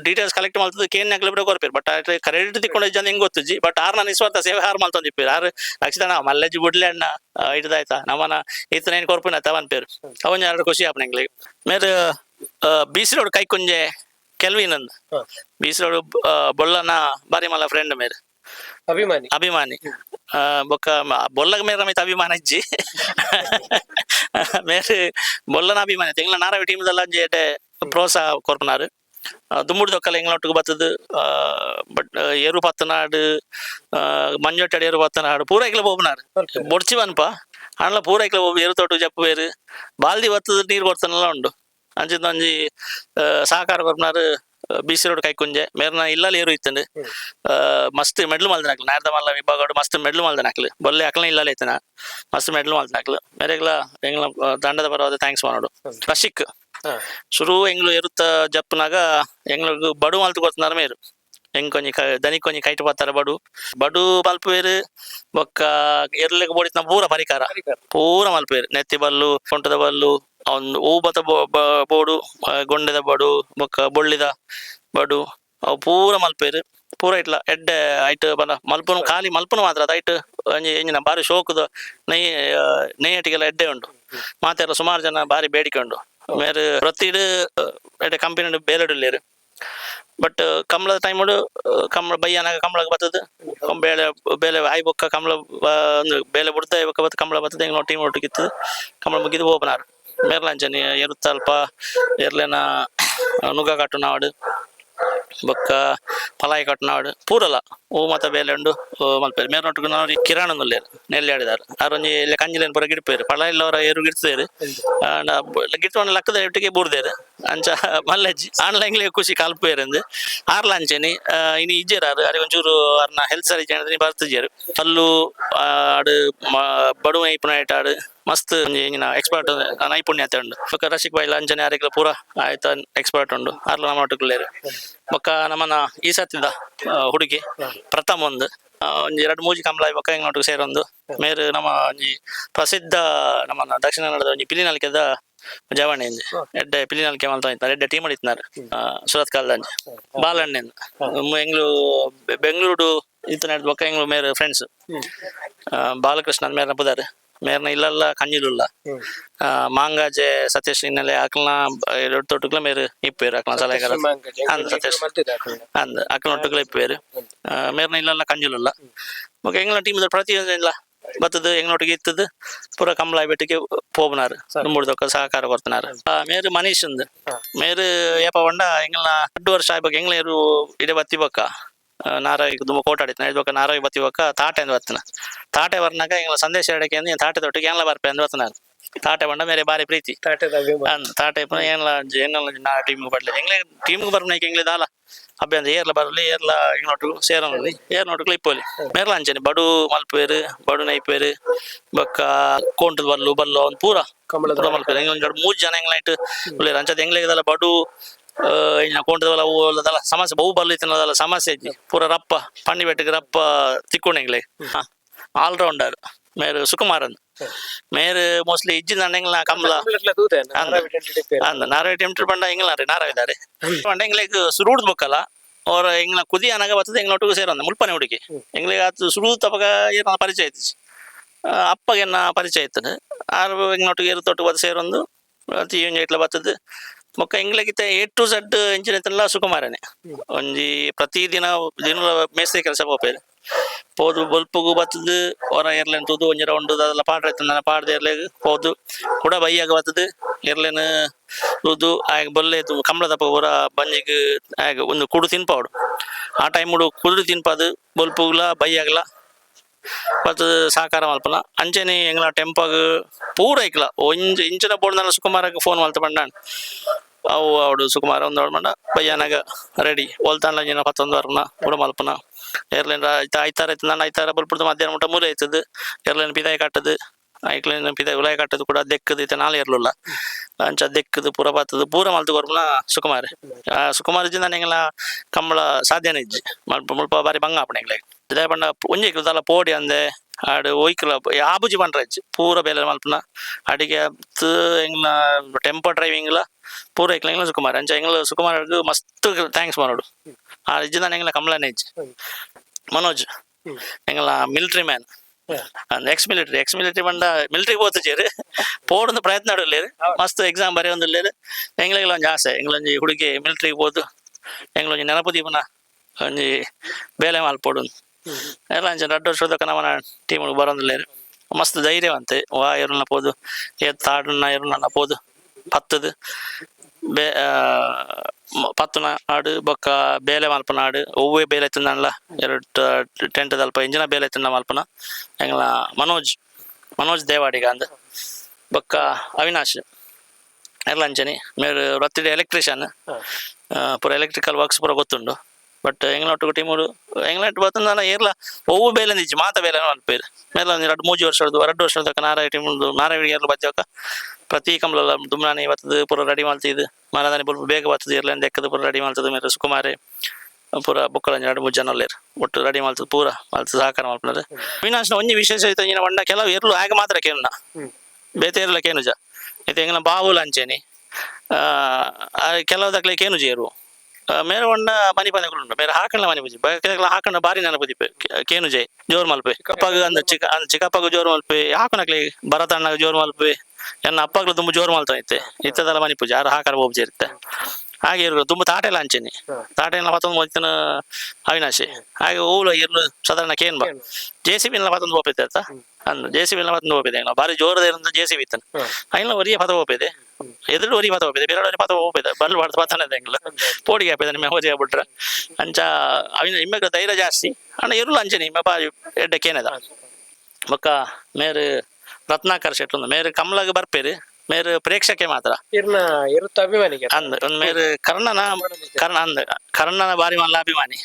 ಡೀಟೇಲ್ಸ್ ಕಲೆಕ್ಟ್ ಮಾಡ್ತದೆ ಕೇನ್ ಬಿಡ ಕೊರ್ಪೇರು ಬಟ್ ಕ್ರೆಡಿಟ್ ತಿಕ್ಕೊಂಡು ಜನ ಹೆಂಗ್ ಗೊತ್ತಿಜ್ಜಿ ಬಟ್ ಆರ್ನ ನಿಸ್ವಾರ್ಥ ಸೇವೆ ಹಾರು ಮಲ್ತೊಂದಿಪ್ಪೇರು ಆರು ರಕ್ಷಿತ ಮಲ್ಲೆಜ್ಜಿ ಬುಡ್ಲೆ ಅಣ್ಣ ಹಿಡ್ದಾಯ್ತಾ ನಮ್ಮನ ಈತನೇನು ಕೊರ್ಪಿನ ತವನ್ ಪೇರು ಅವನ್ 2 ಖುಷಿ ಆಪನ ಎಂಗ್ಲಿಗೆ ಮೇರೆ ಬಿಸಿ ರೋಡ್ ಕೈ ಕುಂಜೆ ಕೆಲ್ವಿನ್ ಅಂದ್ ಬೀಸರೋಡು ಬೊಲ್ಲನ ಬಾರಿ ಮಲ್ಲ ಫ್ರೆಂಡ್ ಮೇರೆ ಅಭಿಮಾನಿ ಬೊಕ್ಕ ಬೊಲ್ಲಗ ಮೇರೆ ರಮಿತ ಅಭಿಮಾನ ಇಜ್ಜಿ ಮೇರೆ ಬೊಲ್ಲನ ಅಭಿಮಾನಿ ಎಂಗ್ಲ ನಾರಾವಿ ಟೀಮ್ದಲ್ಲ ಅಂಜಿ ಪ್ರೋತ್ಸಾಹ ಕೊರ್ಪನಾರು ದುಮ್ಮುಡು ದೊಕ್ಕಲ್ಲ ಎಂಗ್ಲೊಟ್ಟಿಗೆ ಬತ್ತದು ಬಟ್ ಏರು ಪತ್ತನಾಡು ಮಂಜೊಟ್ಟಡಿ ಏರು ಪತ್ತನಾಡು ಪೂರ ಐಕ್ಲ ಬೋಪನಾರು ಬೊಡ್ಚಿ ಬನ್ಪ ಅಣ್ಣ ಪೂರ ಐಕ್ಲ ಬೋಬು ಏರು ತೊಟ್ಟು ಜಪ್ಪು ಬೇರು ಬಾಲ್ದಿ ಬತ್ತದ ನೀರು ಕೊಡ್ತಾನೆಲ್ಲ ಉಂಡು ಅಂಚಿಂದ ಒಂಜಿ ಸಹಕಾರ ಕೊರ್ಪನಾರು ಬಿಸಿ ರೋಡ್ ಕೈಕುಂಜೆ ಮೇರ್ನ ಇಲ್ಲಲ್ಲಿ ಏರು ಇತ್ತಂಡು ಮಸ್ತ್ ಮೆಡ್ಲು ಮಲ್ದ ನಾಕ್ಲು ನಾರ್ದ ಮಲ್ಲ ವಿಭಾಗ ಮಸ್ತ್ ಮೆಡ್ಲು ಮಲ್ದ ನಾಕ್ಲು ಬೊಲ್ಲೆ ಅಕ್ಲ ಇಲ್ಲಲ್ಲ ಐತನ ಮಸ್ತ್ ಮೆಡ್ಲು ಮಲ್ದ ನಾಕ್ಲು ಮೇರೆಗ್ಲ ಎಂಗ್ಲ ದಂಡದ ಬರೋದು ಥ್ಯಾಂಕ್ಸ್ ಮಾಡೋಡು ರಶಿಕ್ ಶುರು ಎಂಗ್ಲು ಎರುತ್ತ ಜಪ್ಪನಾಗ ಎಂಗ್ಳು ಬಡು ಮಲ್ತು ಕೊಡ್ತಾರ ಮೇರು ಹೆಂಗ್ ಕೊಂಚ ದನಿ ಕೊಂಚ ಕೈಟ್ ಬರ್ತಾರ ಬಡು ಮಲ್ಪೇರು ಬೊಕ್ಕ ಎರ್ಲೆಗ್ ಬೋಡಿನ ಪೂರ ಪರಿಕಾರ ಪೂರ ಮಲ್ಪೇರು ನೆತ್ತಿ ಬಲ್ಲು ಸೊಂಟದ ಬಲ್ಲು ಒಂದು ಹೂಬತ ಬೋಡು ಗೊಂಡೆದ ಬಡು ಬೊಕ್ಕ ಬೊಳ್ಳಿದ ಬಡು ಅವು ಪೂರ ಮಲ್ಪೇರು ಪೂರ ಇಟ್ಲ ಎಡ್ಡೆ ಐಟ್ ಬಲ ಮಲ್ಪನು ಖಾಲಿ ಮಲ್ಪನು ಮಾತ್ರ ಅದು ಐಟ್ ಎಂಜಿನ ಬಾರಿ ಶೋಕದ ನೇಯಟಿಗೆಲ್ಲ ಎಡ್ಡೆ ಉಂಟು ಮಾತೆಲ್ಲ ಸುಮಾರು ಜನ ಬಾರಿ ಬೇಡಿಕೆ ಉಂಟು ಮೇರೆ ಪ್ರತಿಡು ಎಡ್ಡೆ ಕಂಪನಿ ಬೇಲೆಡುಲ್ಲೇರು ಬಟ್ ಕಂಬಳದ ಟೈಮಡು ಕಂಬಳ ಬೈಯನಾಗ ಕಂಬಳಕ್ಕೆ ಬರ್ತದೆ ಬೇಲೆ ಆಯ್ ಬೊಕ್ಕ ಕಂಬಳ ಒಂದು ಬೇಲೆ ಬಿಡ್ತಾ ಬೊಕ್ಕ ಬತ್ತ ಕಂಬಳ ಬರ್ತದೆ ಹೆಂಗೆ ಟೀಮ್ ಒಟ್ಟಿಗಿತ್ತು ಕಂಬಳ ಮುಗಿದು ಓಪನಾರು ಮೇರ್ಲಾಂಚನಿ ಎರುತ್ತ ಅಲ್ಪ ಎರ್ಲೇನ ನುಗ್ಗ ಕಟ್ಟು ನಾಡು ಬೊಕ್ಕ ಪಲಾಯಿ ಕಟ್ಟು ನಾಡು ಪೂರಲ್ಲ ಹೂ ಮತ್ತ ಬೇಲೆ ಉಂಡು ಮಲ್ಪೇರು ಮೇರ್ನೊಟ್ಟಿಗೆ ನಾವು ಕಿರಾಣ ನುಲ್ಲೇರು ನೆಲ್ಲಿ ಆಡಿದಾರು ಅರೊಂಜಿ ಇಲ್ಲ ಕಂಜಿಲೇನು ಪೂರ ಗಿಡ್ಪೇರು ಪಳ ಇಲ್ಲವರ ಏರು ಗಿಡ್ತೇರು ಗಿಡ್ಕೊಂಡು ಲಕ್ಕದ ಒಟ್ಟಿಗೆ ಬೂರ್ದೇರು ಅಂಚ ಮಲ್ಲಜ್ಜಿ ಆನ್ಲೈನ್ಗೆ ಖುಷಿ ಕಲ್ಪೇರಂದು ಆರ್ಲಾಂಚನಿ ಇನ್ನು ಇಜ್ಜೇರಾರು ಅರೆ ಒಂಚೂರು ಅವ್ರನ್ನ ಹೆಲ್ತ್ ಸರಿ ನೀ ಬರ್ತಿಜ್ಜೇರು ಅಲ್ಲೂ ಆಡು ಬಡು ನೈಪುಣ್ಯ ಆಡು ಮಸ್ತ್ ಎಕ್ಸ್ಪರ್ಟ್ ನೈಪುಣ್ಯತೆ ಉಂಡು ಬೊಕ್ಕ ರಶಿಕ್ ಬಾಯಿ ಅಂಚನೆ ಯಾರಿಗ್ಲ ಪೂರ ಆಯ್ತ ಎಕ್ಸ್ಪರ್ಟ್ ಉಂಡು ಆರ್ಲ ನಮ್ಮ ಒಟ್ಟಿಗೆ ಬೊಕ್ಕ ನಮ್ಮನ ಈ ಸತ್ತಿದ ಹುಡುಗಿ ಪ್ರಥಮ ಒಂದು ಒಂಜಿ 2-3 ಕಂಬಳ ಬೊಕ್ಕ ಹೆಂಗ್ ನೋಟಿಗೆ ಸೇರೊಂದು ಮೇರು ನಮ್ಮ ಒಂಜಿ ಪ್ರಸಿದ್ಧ ನಮ್ಮ ದಕ್ಷಿಣ ಕನ್ನಡದ ಒಂಜಿ ಪಿಲಿನಲ್ಕೆದ ಜವಣಿ ಅಂಜಿ ಎಡ್ಡೆ ಪಿಲಿನಲ್ಕೆ ಮಲ್ತ ಎಡ್ಡೆ ಟೀಮ್ ಇತ್ನಾರು ಸುರತ್ ಕಾಲದಂಜಿ ಬಾಲಣ್ಣೆಂದು ಎಂಗ್ಲು ಬೆಂಗಳೂರು ಇತ್ತ ನಡೆದ ಬೊಕ್ಕ ಎಂಗ್ಲು ಮೇರು ಫ್ರೆಂಡ್ಸ್ ಬಾಲಕೃಷ್ಣ ಮೇರ್ನ ಪುದಾರು ಮೇರ್ನ ಇಲ್ಲಲ್ಲ ಕಂಜಿಲುಲ್ಲ ಮಾಂಗಾಜೆ ಸತೀಶ್ ಇನ್ನಲೆ ಅಕ್ಲನ ತೊಟ್ಟುಕ್ಲ ಮೇರು ಇಪ್ಪೇರು ಅಕ್ಲನ ಸಲಹೆಗಾರ ಅಂದ್ ಸತೀಶ್ ಅಂದ್ ಅಕ್ಲನ ಒಟ್ಟುಕ್ಲ ಇಪ್ಪೇರು ಮೇರ್ನ ಇಲ್ಲಲ್ಲ ಕಂಜಿಲುಲ್ಲ ಬೊಕ್ಕ ಎಂಗ್ಲ ಟೀಮ್ ಪ್ರತಿ ಇಲ್ಲ ಬತ್ತದು ಎಂಗ್ನೊಟ್ಟಿಗೆ ಇತ್ತದು ಪೂರ ಕಂಬಳ ಬೆಟ್ಟಿಗೆ ಪೋಬನಾರು ದುಂಬುಡ್ದೊಕ್ಕ ಸಹಕಾರ ಕೊಡ್ತನಾರು ಮೇರು ಮನೀಶ್ ಅಂದ್ ಮೇರು ಏಪ ಬಂಡ ಎಂಗ್ಲ 2 ವರ್ಷ ಆಗ್ಬೇಕು ಎಂಗ್ಲ ಏರು ಇಡೆ ಬತ್ತಿ ಬೊಕ್ಕ ನಾರಾವಿ ತುಂಬ ಕೋಟಾಡಿತ್ತು ನೈಟ್ ನಾರಾವಿ ಬತ್ತಿ ಬೊಕ್ಕ ತಾಟೆ ಅಂದ್ ಬತ್ತನ ತಾಟೆ ಬರ್ನಾಗ ಎಂಗ್ಲ ಸಂದೇಶ ಹೇಳಕ್ಕೆ ಅಂದ್ ತಾಟೆ ತೊಟ್ಟಿಗೆ ಏನ್ಲ ಬರ್ಪೆ ಅಂದ್ ಬತ್ತನಾರು ತಾಟೆ ಬಂಡ ಮೇರೆ ಬಾರಿ ಪ್ರೀತಿ ಅಂದ್ ತಾಟೆ ಏನಲ್ಲ ನಾ ಟೀಮ್ಗೆ ಬಡ್ಲಿ ಎಂಗ್ಲೆ ಟೀಮ್ಗೆ ಬರ್ನಾಕ ಎಂಗ್ಲೆ ದಾಲ ಅಬ್ಬೆ ಅಂದ್ರೆ ಏರ್ಲ ಬರಲಿ ಏರ್ಲ ಎಂಗ್ನೊಟ್ಟು ಸೇರೋಲಿ ಏರ್ ನೋಟುಗಳು ಇಪ್ಪೋಲಿ ಮೇರ್ಲ ಅಂಚನೆ ಬಡು ಮಲ್ಪೇರು ಬಡು ನೈಪೇರು ಬೊಕ್ಕ ಕೋಂಟದ ಬಲ್ಲು ಒಂದು ಪೂರ ಮಲ್ಪೇರು ಹೆಂಗ್ ಒಂದು 3 ಜನ ಎಂಗ್ಲೈಟ್ ಉಳ್ಳೇರು ಅಂಚದ ಎಂಗ್ಲೆದಲ್ಲ ಬಡು ಕೋಂಟದಲ್ಲ ಹೂವಲ್ಲದಲ್ಲ ಸಮಸ್ಯೆ ಬಹು ಬರ್ಲಿತ್ತಿನದಲ್ಲ ಸಮಸ್ಯೆ ಇಜ್ಜಿ ಪೂರ ರಪ್ಪ ಪಂಡಿ ಬೆಟ್ಟಿಗೆ ರಪ್ಪ ತಿಕ್ಕೊಂಡೆಂಗ್ಲೆ ಆಲ್ರೌಂಡರ್ ಮೇರು ಸುಕುಮಾರ್ ಅಂದ್ ಮೇರು ಮೋಸ್ಟ್ಲಿ ಇಜ್ಜಿನ ಎಂಗ್ಲ ಕಂಬಳ ಅಂದ ನಾರಾವಿ ಟೀಮ್ ಬಂಡ ಎಂಗ್ಲಾರಿ ನಾರಾವಿದಾರೆ ಬಂಡ ಎಂಗ್ಲೆಗ್ ಸುರುಡ್ ಬೊಕ್ಕಲ್ಲ ಅವ್ರ ಎಂಗ್ಲ ಕುದಿ ಅನಾಗ ಬರ್ತದೆ ಎಂಗ್ಲೊಟ್ಟಿಗೆ ಸೇರೊಂದು ಮುಲ್ಪನೆ ಹುಡುಗಿ ಎಂಗ್ಲೆಗ್ ಆತು ಸುರು ತಪಗ ಏನ ಪರಿಚಯ ಐತಿ ಅಪ್ಪಗೆನ್ನ ಪರಿಚಯ ಇತ್ತದ ಆರು ಎಂಗ್ಲೊಟ್ಟಿಗೆ ಏರು ತೊಟ್ಟು ಬತ್ತು ಸೇರೊಂದು ಇಟ್ಲ ಬರ್ತದೆ ಬೊಕ್ಕ ಎಂಗ್ಲೆಗಿತ್ತ A to Z ಎಂಚಿನ ಸುಕುಮಾರನೆ ಒಂಜಿ ಪ್ರತಿ ದಿನ ಮೇಸ್ತ್ರಿ ಕೆಲಸ ಪೋಪೇರು ಪೋದು ಬೊಲ್ಪುಗು ಬತ್ತದು ಹೊರ ಎರ್ಲೆನ್ ತೂದು ಒಂಜಿ ರೌಂಡ್ ಅದೆಲ್ಲ ಪಾಡ್ರೆ ಪಾಡ್ದೆ ಎರ್ಲೆಗ್ ಪೋದು ಕೂಡ ಬೈಯಾಗ ಬತ್ತದು ಎರ್ಲೆನ್ ತೂದು ಆಗ ಬೊಲ್ಲೆ ಕಂಬಳ ದಪ್ಪ ಪೂರ ಬಂಜಿಗ್ ಆಗ ಒಂದು ಕುಡು ತಿನ್ಪಾಡು ಆ ಟೈಮ್ ಕುಡು ತಿನ್ಪಾದು ಬೊಲ್ಪುಗ್ಲ ಬೈಯಾಗ್ಲ ಬತ್ತದು ಸಹಕಾರ ಮಲ್ಪನ ಅಂಚನೆ ಎಂಗ್ಲ ಟೆಂಪಾಗ ಪೂರ ಐಕ್ಲ ಒಂಜಿ ಇಂಚಿನ ಬೋಡ್ನಲ್ಲ ಸುಕುಮಾರಗೆ ಫೋನ್ ಮಲ್ತ ಬಂಡಾನ್ ಅವು ಅವಡು ಸುಕುಮಾರ ಒಂದು ಮಂಡ ಬಯ್ಯನಾಗ ರೆಡಿ ಓಲ್ತಾನ್ಲ 11 ವರ್ನ ಕೂಡ ಮಲ್ಪನ ಏರ್ಲೈನ್ ಐತಾರ ನಾನು ಐತಾರ ಬಲ್ಪುಡ್ದು ಮಧ್ಯಾಹ್ನ ಮುಟ್ಟ ಮೂಲೆ ಐತದು ಏರ್ಲೈನ್ ಪಿದಾಯಿ ಕಟ್ಟದು ಐಕ್ಲೈನ್ ಪಿದಾಯಿ ಉಲಾಯಿ ಕಟ್ಟದು ಕೂಡ ದೆಕ್ಕದು ಐತೆ ನಾಳೆ ಇರ್ಲಿಲ್ಲ ಅಂಚ ದೆಕ್ಕದು ಪೂರ ಬತ್ತದು ಪೂರ ಮಲ್ತು ಬರ್ಪನ ಸುಕುಮಾರ್ ಸುಕುಮಾರ್ ನಾನು ಎಂಗ್ಲ ಕಂಬಳ ಸಾಧ್ಯನೇ ಇಜ್ಜಿ ಮುಲ್ಪ ಬಾರಿ ಬಂಗ ಆಪಣ ಎಂಗ್ಲೆ ಇದೇ ಬಂಡ ಒಂಜಿ ಇಕ್ಲದಲ್ಲ ಪೋಡಿ ಅಂದೆ ಆಡು ಒಯ್ಕಲ ಆಬುಜಿ ಬಂಡ್ರ ಇಜ್ಜಿ ಪೂರ ಬೇಲೆ ಮಲ್ಪನ ಅಡಿಗೆ ಎಂಗ್ಲ ಟೆಂಪೋ ಡ್ರೈವಿಂಗ್ಲ ಪೂರ ಐಕ್ಲ ಎಂಗ್ಲ ಸುಕುಮಾರ್ ಅಂಚ ಎಂಗ್ಲ ಸುಕುಮಾರ್ಗೆ ಮಸ್ತ್ ಥ್ಯಾಂಕ್ಸ್ ಮಾಡೋಡು ಆ ಇಜ್ಜಿ ನಾನು ಎಂಗ್ಲ ಕಂಬಳನೇ ಇಜ್ಜಿ ಮನೋಜ್ ಎಂಗ್ಲ ಮಿಲಿಟರಿ ಮ್ಯಾನ್ ಎಕ್ಸ್ ಮಿಲಿಟರಿ ಬಂಡ ಮಿಲಿಟರಿ ಪೋತುಜೇರು ಪೋಡೊಂದು ಪ್ರಯತ್ನ ಆಡಲೇರು ಮಸ್ತ್ ಎಕ್ಸಾಮ್ ಬರೆಯೊಂದುಲ್ಲೇರು ಎಂಗ್ಲೆಗ್ಲ ಒಂಜಿ ಆಸೆ ಎಂಗ್ಲೊಂಜಿ ಹುಡುಗಿ ಮಿಲಿಟರಿಗೆ ಪೋದು ಎಂಗ್ಲೊಂಜಿ ನೆನಪುದೀಪನ ಒಂಜಿ ಬೇಲೆ ಮಾಲ್ಪೊಡು ಎಲ್ಲ ಅಂಚನೆ 2 ವರ್ಷದ ತನಕ ನಮ್ಮನ ಟೀಮ್ ಬರೋದಿಲ್ಲೇರು ಮಸ್ತ್ ಧೈರ್ಯವಂತೆ ವಾ ಇರುನ ಪೋದು ತಾಡನ್ನ ಇರುನ ಪೋದು ಪತ್ತದು ಪತ್ತುನ ಆಡು ಬೊಕ್ಕ ಬೇಲೆ ಮಲ್ಪನ ಆಡು ಒವ್ವೇ ಬೇಲೆ ತಿನ್ನಲ್ಲ 2 ಟೆಂಟ್ ದಲ್ಪ ಇಂಜಿನ ಬೇಲೆ ತಿನ್ನ ಮಲ್ಪನ ಎಂಗ್ಲ ಮನೋಜ್ ದೇವಾಡಿಗ ಅಂದ್ ಬೊಕ್ಕ ಅವಿನಾಶ್ ಎಲ್ಲ ಅಂಚನೆ ಮೇರು ವೃತ್ತಿಡ್ ಎಲೆಕ್ಟ್ರಿಷಿಯನ್ ಪೂರ ಎಲೆಕ್ಟ್ರಿಕಲ್ ವರ್ಕ್ಸ್ ಪೂರ ಗೊತ್ತುಂಡು ಬಟ್ ಎಂಗ್ಲೊಟ್ಟಿಗೆ ಟೀಮುಡು ಎಂಗ್ಲೆಂಟ್ ಬತ್ತಂದ ಏರ್ಲ ಒವ್ವು ಬೇಲೆ ನಿಜ ಮಾತ ಬೇಲೆ ಮಲ್ಪೇರು ಮೇಲ 2-3 ವರ್ಷದ ತನಕ ನಾರಾಯಣ ಟೀಮುಡು ನಾರಾಯಣ ಏರ್ಲ ಬತ್ತಕ ಪ್ರತಿ ಕಂಬಳ ದುಮ್ನಾನಿ ಬತ್ತದು ಪೂರ ರೆಡಿ ಮಾಡ್ತಿದ್ದು ಮನದಾನಿ ಪೂರ ಬೇಗ ಬತ್ತದು ಇರ್ಲೆಂದು ಎಕ್ಕದು ಪೂರ ರೆಡಿ ಮಾಡ್ತದೆ ಮೇರೆ ಸುಕುಮಾರಿ ಪೂರ ಬೊಕ್ಕಳಂಜಿ 2-3 ಜನ ಅಲ್ಲೇರು ಒಟ್ಟು ರೆಡಿ ಮಾಡ್ತದೆ ಪೂರ ಮಾಡ್ತದೆ ಸಹಕಾರ ಮಾಡ್ತಾರೆ ಅವಿನಾಶ್ನ ಒಂಜಿ ವಿಶೇಷ ಐತೆ ಬಂಡ ಕೆಲವು ಏರ್ಲು ಆಗ ಮಾತ್ರ ಕೇನುನ ಬೇತೆ ಏರ್ಲ ಕೇನುಜ ಐತೆ ಎಂಗ್ಲ ಬಾವುಲ ಅಂಚೆನಿ ಕೆಲವು ದಕ್ಲೆ ಕೇನು ಜೇರು ಮೇರೆ ಒಂಡ ಮನಿ ಪಂದೆಗಳು ಮೇರೆ ಹಾಕಣ್ಣ ಮನಿ ಪೂಜಿ ಹಾಕಣ್ಣ ಬಾರಿ ನೆನಪುದಿಪ್ಪೆ ಕೇನು ಜೈ ಜೋರ್ ಮಲ್ಪೆ ಅಪ್ಪಗ ಅಂದ ಚಿಕ್ಕಪ್ಪಗ ಜೋರ್ ಮಲ್ಪೆ ಹಾಕಣಕ್ಲಿ ಭರತಣ್ಣಗ ಜೋರ್ ಮಲ್ಪೆ ಎನ್ನ ಅಪ್ಪಗ್ಲು ತುಂಬ ಜೋರ್ ಮಲ್ತೈತೆ ಇತ್ತದಲ್ಲ ಮನಿ ಪೂಜೆ ಯಾರು ಹಾಕರ ಹೋಗ್ಜಿ ಇರುತ್ತೆ ಹಾಗೆ ಇರು ತುಂಬ ತಾಟೆಲ್ಲ ಅಂಚೆನಿ ತಾಟೆಲ್ಲ ಮತ್ತೊಂದು ಮೊತ್ತಿನ ಅವಿನಾಶಿ ಹಾಗೆ ಹೂಲು ಇರ್ಲು ಸಾಧಾರಣ ಕೇನ್ ಬಾ JCB ಮತ್ತೊಂದು ಹೋಗ್ತೈತೆ ಆಯ್ತಾ ಅಂದು JCB ಮತ್ತೊಂದು ಹೋಗ್ತದೆ ಬಾರಿ ಜೋರದ ಇರೋ JCB ಇತ್ತನ ಅಯ್ನ ಒರಿಯ ಪದ ಹೋಗ್ತದೆ ಎದುರು ಒರಿ ಪದ ಹೋಗ್ತದೆ ಬೇರೆ ಪದ ಹೋಗ್ತದೆ ಬಲ್ ಬಾಡ್ದು ಪತನದ ಹೆಂಗ್ಲ ಪೋಡಿಗೆ ಹಾಪಿದ ನಿಮ್ಮ ಹೊರಿ ಆಗ್ಬಿಟ್ರ ಅಂಚ ಅವಿನ ಇಮ್ಮೆಗ ಧೈರ್ಯ ಜಾಸ್ತಿ ಅಣ್ಣ ಇರ್ಲು ಅಂಚೆನಿ ಇಮ್ಮ ಬಾರಿ ಎಡ್ಡಕ್ಕೇನದ ಬೊಕ್ಕ ಮೇರು ರತ್ನಾಕರ್ ಶೆಟ್ಲು ಮೇರು ಕಮಲಾಗ ಬರ್ಪೇರು ಮೇರು ಪ್ರೇಕ್ಷಕೆ ಮಾತ್ರ ಇರುತ್ತ ಅಭಿಮಾನಿಗೆ ಅಂದ್ ಒಂದ್ ಮೇರು ಕರ್ಣನ ಬಾರಿ ಮಲ್ಲ ಅಭಿಮಾನಿ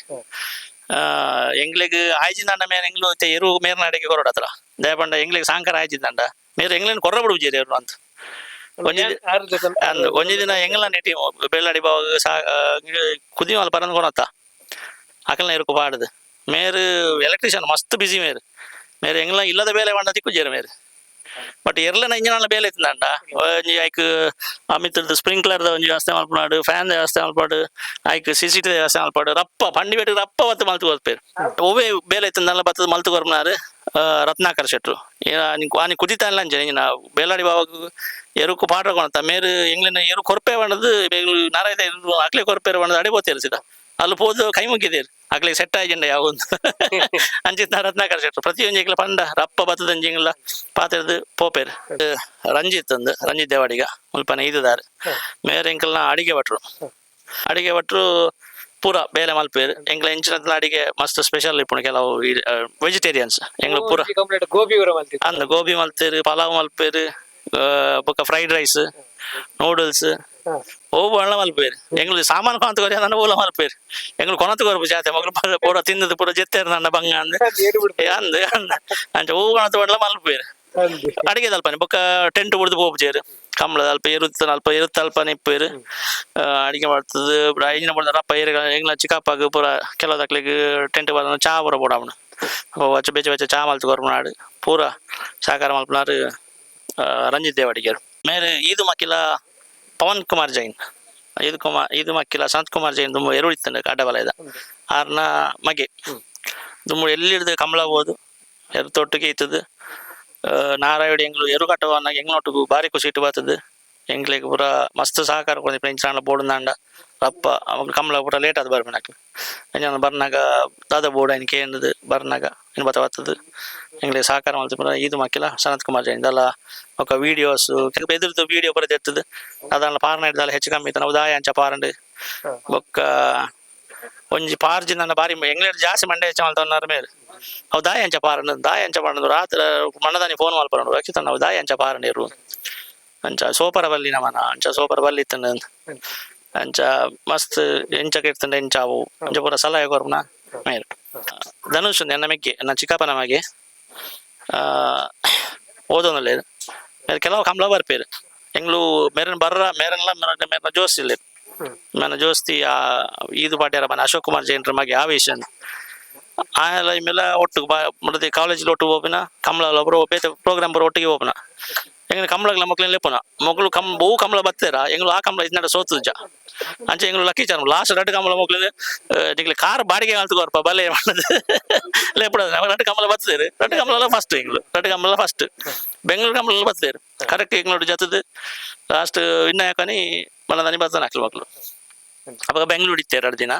ಎಂಗ್ಲಿಗ್ ಆಯ್ಜಿಂದಂಡ ಮೇರೆ ಎಂಗ್ಲು ಎರು ಮೇರ್ನಾಡಿಗೆ ಕೊರಡತ್ರ ದಯಪಂಡ ಎಂಗ್ಲಿಗ್ ಸಾಂಕರ ಆಯ್ಜಿಂದಂಡ ಮೇರು ಎಂಗ್ಲೇನ್ ಕೊರ್ರ ಬಿಡುಜೇರಿ ಅವರು ಅಂತ ಒಂಜಿ ದಿನ ಎಂಗ್ಲ ನೆಟಿ ಬೆಳ್ಳಾಡಿ ಬಾವಾಗ ಕುದಿ ಮಲ್ಲ ಪರಂದ್ ಕೊನತ್ತ ಅಕಲ್ನ ಇರುಕು ಪಾಡದು ಮೇರು ಎಲೆಕ್ಟ್ರಿಷಿಯನ್ ಮಸ್ತ್ ಬಿಸಿ ಮೇರು ಎಂಗ್ಲ ಇಲ್ಲದ ಬೇಲೆ ಬಂಡ ತಿಕ್ಕುಜೇರು ಮೇರು ಬಟ್ ಎರ್ಲನ ಇಂಜಿನ ಬೇಲೆ ಇತ್ತಂಡ ಒಂಜಿ ಐಕ್ ಅಮಿತ್ರದ್ದು ಸ್ಪ್ರಿಂಕ್ಲರ್ದ ಒಂಜಿ ವ್ಯವಸ್ಥೆ ಮಲ್ಪನಾಡು ಫ್ಯಾನ್ ವ್ಯವಸ್ಥೆ ಮಲ್ಪಾಡು ಐಕ್ CCTV ವ್ಯವಸ್ಥೆ ಮಲ್ಪಾಡು ರಪ್ಪ ಪಂಡಿ ಬೆಟ್ಟಿಗೆ ರಪ್ಪ ಬತ್ತು ಮಲ್ತು ಕೊರ್ಪೇರು ಒವ್ವೇ ಬೇಲೆ ಇತ್ತಂದಲ್ಲ ಬತ್ತದ ಮಲ್ತು ಕೊರ್ಪನಾರು ರತ್ನಾಕರ್ ಶೆಟ್ರು ಆನಿ ಕುದಿತಾ ಇಲ್ಲ ಅಂಜೆ ನಾ ಬೇಲಾಡಿ ಬಾವಾಗ ಎರುಕು ಪಾಠ ಕೊಣತ ಮೇರು ಎಂಗ್ಲಿನ ಎರು ಕೊರ್ಪೆ ಬಣ್ಣದು ನಾರಾಯಣ ಅಕ್ಲೆ ಕೊರ್ಪೇರು ಬಣ್ಣದ ಅಡಿಬೋತೇರಿಸಿದ ಅಲ್ಲಿ ಹೋದು ಕೈ ಮುಗಿದೇರು ಅಕ್ಲಿಗೆ ಸೆಟ್ ಆಯ್ಜಂಡ ಯಾವೊಂದು ಅಂಚಿತ್ ರತ್ನಾಕರ್ ಶೆಟ್ರು ಪ್ರತಿಯೊಂದು ಎಂಗ್ಲ ಪಂಡ ರಪ್ಪ ಬತ್ತದಂಜಿಂಗ್ಲ ಪಾತ್ರದ ಪೋಪೇರು ರಂಜಿತ್ ದೇವಾಡಿಗ ಮುಲ್ಪನ ಇದಾರು ಮೇರೆ ಎಂಕಲ್ನ ಅಡಿಗೆ ಭಟ್ರು ಪೂರ ಬೇಲೆ ಮಲ್ಪೇರು ಎಂಗ್ಲ ಎಂಚಿನ ಅಡಿಗೆ ಮಸ್ತ್ ಸ್ಪೆಷಲ್ ಇಪ್ಪುಣು ಕೆಲವು ವೆಜಿಟೇರಿಯನ್ಸ್ ಎಂಗ್ಲ ಪೂರ ಅಂದ ಗೋಬಿ ಮಲ್ತೇರು ಪಲಾವ್ ಮಲ್ಪೇರು ಬೊಕ್ಕ ಫ್ರೈಡ್ ರೈಸ್ ನೂಡಲ್ಸ್ ಓವು ಅಣ್ಣ ಮಲ್ಪೇರು ಎಂಗ್ಲು ಸಾಮಾನು ಕೊನತ ಕೊರಿ ನನ್ನ ಓಲ ಮಲ್ಪೇರು ಎಂಗ್ಲು ಕೊನತ ಕೊರ್ಪು ಜಾತೆ ಮಗಳು ಪೂರ ತಿನ್ನದು ಪೂರ ಜೆತ್ತೇರು ನನ್ನ ಬಂಗ ಅಂದ್ ಅಂಚ ಓವು ಕೊನತ ಒಡ್ಲ ಮಲ್ಪೇರು ಅಡಿಗೆ ಅಲ್ಪನೆ ಬೊಕ್ಕ ಟೆಂಟ್ ಬಿಡ್ದು ಪೋಪುಜೇರು ಕಂಬಳದ ಅಲ್ಪ ಇರುತ್ತ ಅಲ್ಪ ನಿಪ್ಪೇರು ಅಡಿಗೆ ಮಾಡ್ತದೆ ಐಜಿನ ಬಿಡ್ದ ರಪ್ಪ ಎಂಗ್ಲ ಚಿಕ್ಕಪ್ಪಗ ಪೂರ ಕೆಲವು ದಕ್ಲಿಗೆ ಟೆಂಟ್ ಬರ ಚಾ ಪೂರ ಬೋಡಾವಣ ಬೆಚ್ಚ ಚಾ ಮಲ್ತು ಕೊರ್ಪನಾಡು ಪೂರ ಸಾಕಾರ ಮಲ್ಪನಾರು ರಂಜಿತ್ ದೇವಾಡಿಗರು ಮೇರೆ ಈದು ಮಕ್ಕಿಲ ಪವನ್ ಕುಮಾರ್ ಜೈನ್ ಇದು ಮಕ್ಕಿಲ ಸಂತ್ ಕುಮಾರ್ ಜೈನ್ ತುಂಬ ಎರುಳಿತ್ತಂಡ ಅಡ್ಡಬಲಯದ ಆರ್ನ ಮಗೆ ತುಂಬ ಎಲ್ಲಿ ಹಿಡ್ದು ಕಂಬಳ ಹೋದು ಎರು ತೊಟ್ಟಿಗೆ ಇತ್ತದು ನಾರಾಯಣ ಎಂಗ್ಲು ಎರು ಕಟ್ಟವನ್ನಾಗ ಎಂಗ್ಲೊಟ್ಟಿಗೂ ಬಾರಿ ಖುಷಿ ಇಟ್ಟು ಬರ್ತದೆ ಎಂಗ್ಲಿಗೆ ಪೂರ ಮಸ್ತ್ ಸಹಕಾರ ಕೊಡಿ ಫ್ರೆಂಡ್ಸ್ ಅಣ್ಣ ಬೋರ್ಡ್ನಾಂಡ ರಪ್ಪ ಅವಾಗ ಕಂಬಳ ಪೂರ ಲೇಟ್ ಆದ ಬರ್ಬೇನಾಕ್ಲಿ ಎಂಜಾನ ಬರ್ನಾಗ ದಾದ ಬೋರ್ಡ್ ಏನು ಕೇಂದ್ರದು ಬರ್ನಾಗ ಏನು ಬರ್ತದೆ ಎಂಗ್ಲಿಗೆ ಸಹಕಾರ ಮಾಡ್ತೀವಿ ಪೂರ ಇದು ಮಕ್ಕಿಲ ಸನತ್ ಕುಮಾರ್ ಜೈನ್ ಇದೆಲ್ಲ ఒక వీడియోస్ ఎదురుతో వీడియో కూడా తెస్తుంది అదాల పారనైట్ దాని ಹೆಚ್ಚು ಕಮ್ಮಿ ನಾವು ದಾಯ ಅಂಚ ಪಾರಂಡು ಒಕ್ಕ ಒಂಜಿ ಪಾರ್ಜಿ ನನ್ನ ಬಾರಿ ಎಂಗ್ಲೇಟ್ ಜಾಸ್ತಿ ಮಂಡೆ ಹೆಚ್ಚ ಮಾಡ್ತಾರ ಮೇಲೆ ಅವು ದಾಯ ಅಂಚ ಪಾರಂಡು ರಾತ್ರಿ ಮಣ್ಣದಾನಿ ಫೋನ್ ಮಲ್ಪರಂಡು ರಕ್ಷಿತ ನಾವು ದಾಯ ಅಂಚ ಪಾರಂಡು ಇರು ಅಂಚ ಸೋಪರ ಬಲ್ಲಿ ನಮನ ಅಂಚ ಸೋಪರ ಬಲ್ಲಿ ಇತ್ತಂಡ ಅಂಚ ಮಸ್ತ್ ಎಂಚಕ್ಕೆ ಇರ್ತಂಡ ಎಂಚಾವು ಅಂಚ ಪೂರ ಸಲಹೆ ಕೊರ್ಪನ ಮೇರು ಧನುಷ್ ಎನ್ನ ಮೆಗ್ಗೆ ನನ್ನ ಚಿಕ್ಕಪ್ಪನ ಮಗೆ ಓದೋನಲ್ಲೇರು ಕೆಲವು ಕಂಬಳ ಬರ್ಪೇರು ಎಂಗ್ಲು ಮೇರನ್ ಬರ್ರ ಮೇರನ್ಲ ಜೋಸ್ತಿ మన ಜೋಸ್ತಿ ಈದು ಪಾಟ್ಯಾರ ಮನೆ ಅಶೋಕ್ ಕುಮಾರ್ ಜೈನ್ರ ಮಗೆ ಆವೇಶ ಆಯಲ ಇಮ್ಮೆಲ್ಲ ಒಟ್ಟಿಗೆ ಮತ್ತೆ ಕಾಲೇಜ್ ಒಟ್ಟು ಹೋಪಿನ ಕಮಲ ಒಬ್ಬರು ಬೇತೆ ಪ್ರೋಗ್ರಾಮ್ ಬರೋ ಒಟ್ಟಿಗೆ ಹೋಪನ ಎಂಗ್ಲ ಕಮಲಗಳ ಮಕ್ಳನ್ನ ಲೇಪನ ಮಗಳು ಬಹು ಕಮಲ ಬತ್ತೇರ ಎಂಗ್ಲು ಆ ಕಮಲ ಇದ್ನ ಸೋತು ಅಂಚೆ ಎಂಗ್ಲು ಲಕ್ಕಿ ಚಾರ ಲಾಸ್ಟ್ 2 ಕಮಲ ಮಕ್ಳು ನಿಗ್ಲಿ ಕಾರ್ ಬಾಡಿಗೆ ಆಳ್ತುಕೋರ್ಪ ಬಲೆ ಮಾಡದು ಲೇಪಡ 2 ಕಮಲ ಬತ್ತೇರು 2 ಕಮಲ ಫಸ್ಟ್ ಎಂಗ್ಲು 2 ಕಮಲ ಫಸ್ಟ್ ಬೆಂಗಳೂರು ಕಮಲ ಬತ್ತೇರು ಕರೆಕ್ಟ್ ಎಂಗ್ಲೋಡು ಜತದು ಲಾಸ್ಟ್ ವಿನ್ ಯಾಕನಿ ಮನದಾನಿ ಬರ್ತಾನೆ ಹಾಕ್ಲು ಮಕ್ಳು ಅವಾಗ ಬೆಂಗಳೂರು ಇತ್ತು 2 ದಿನ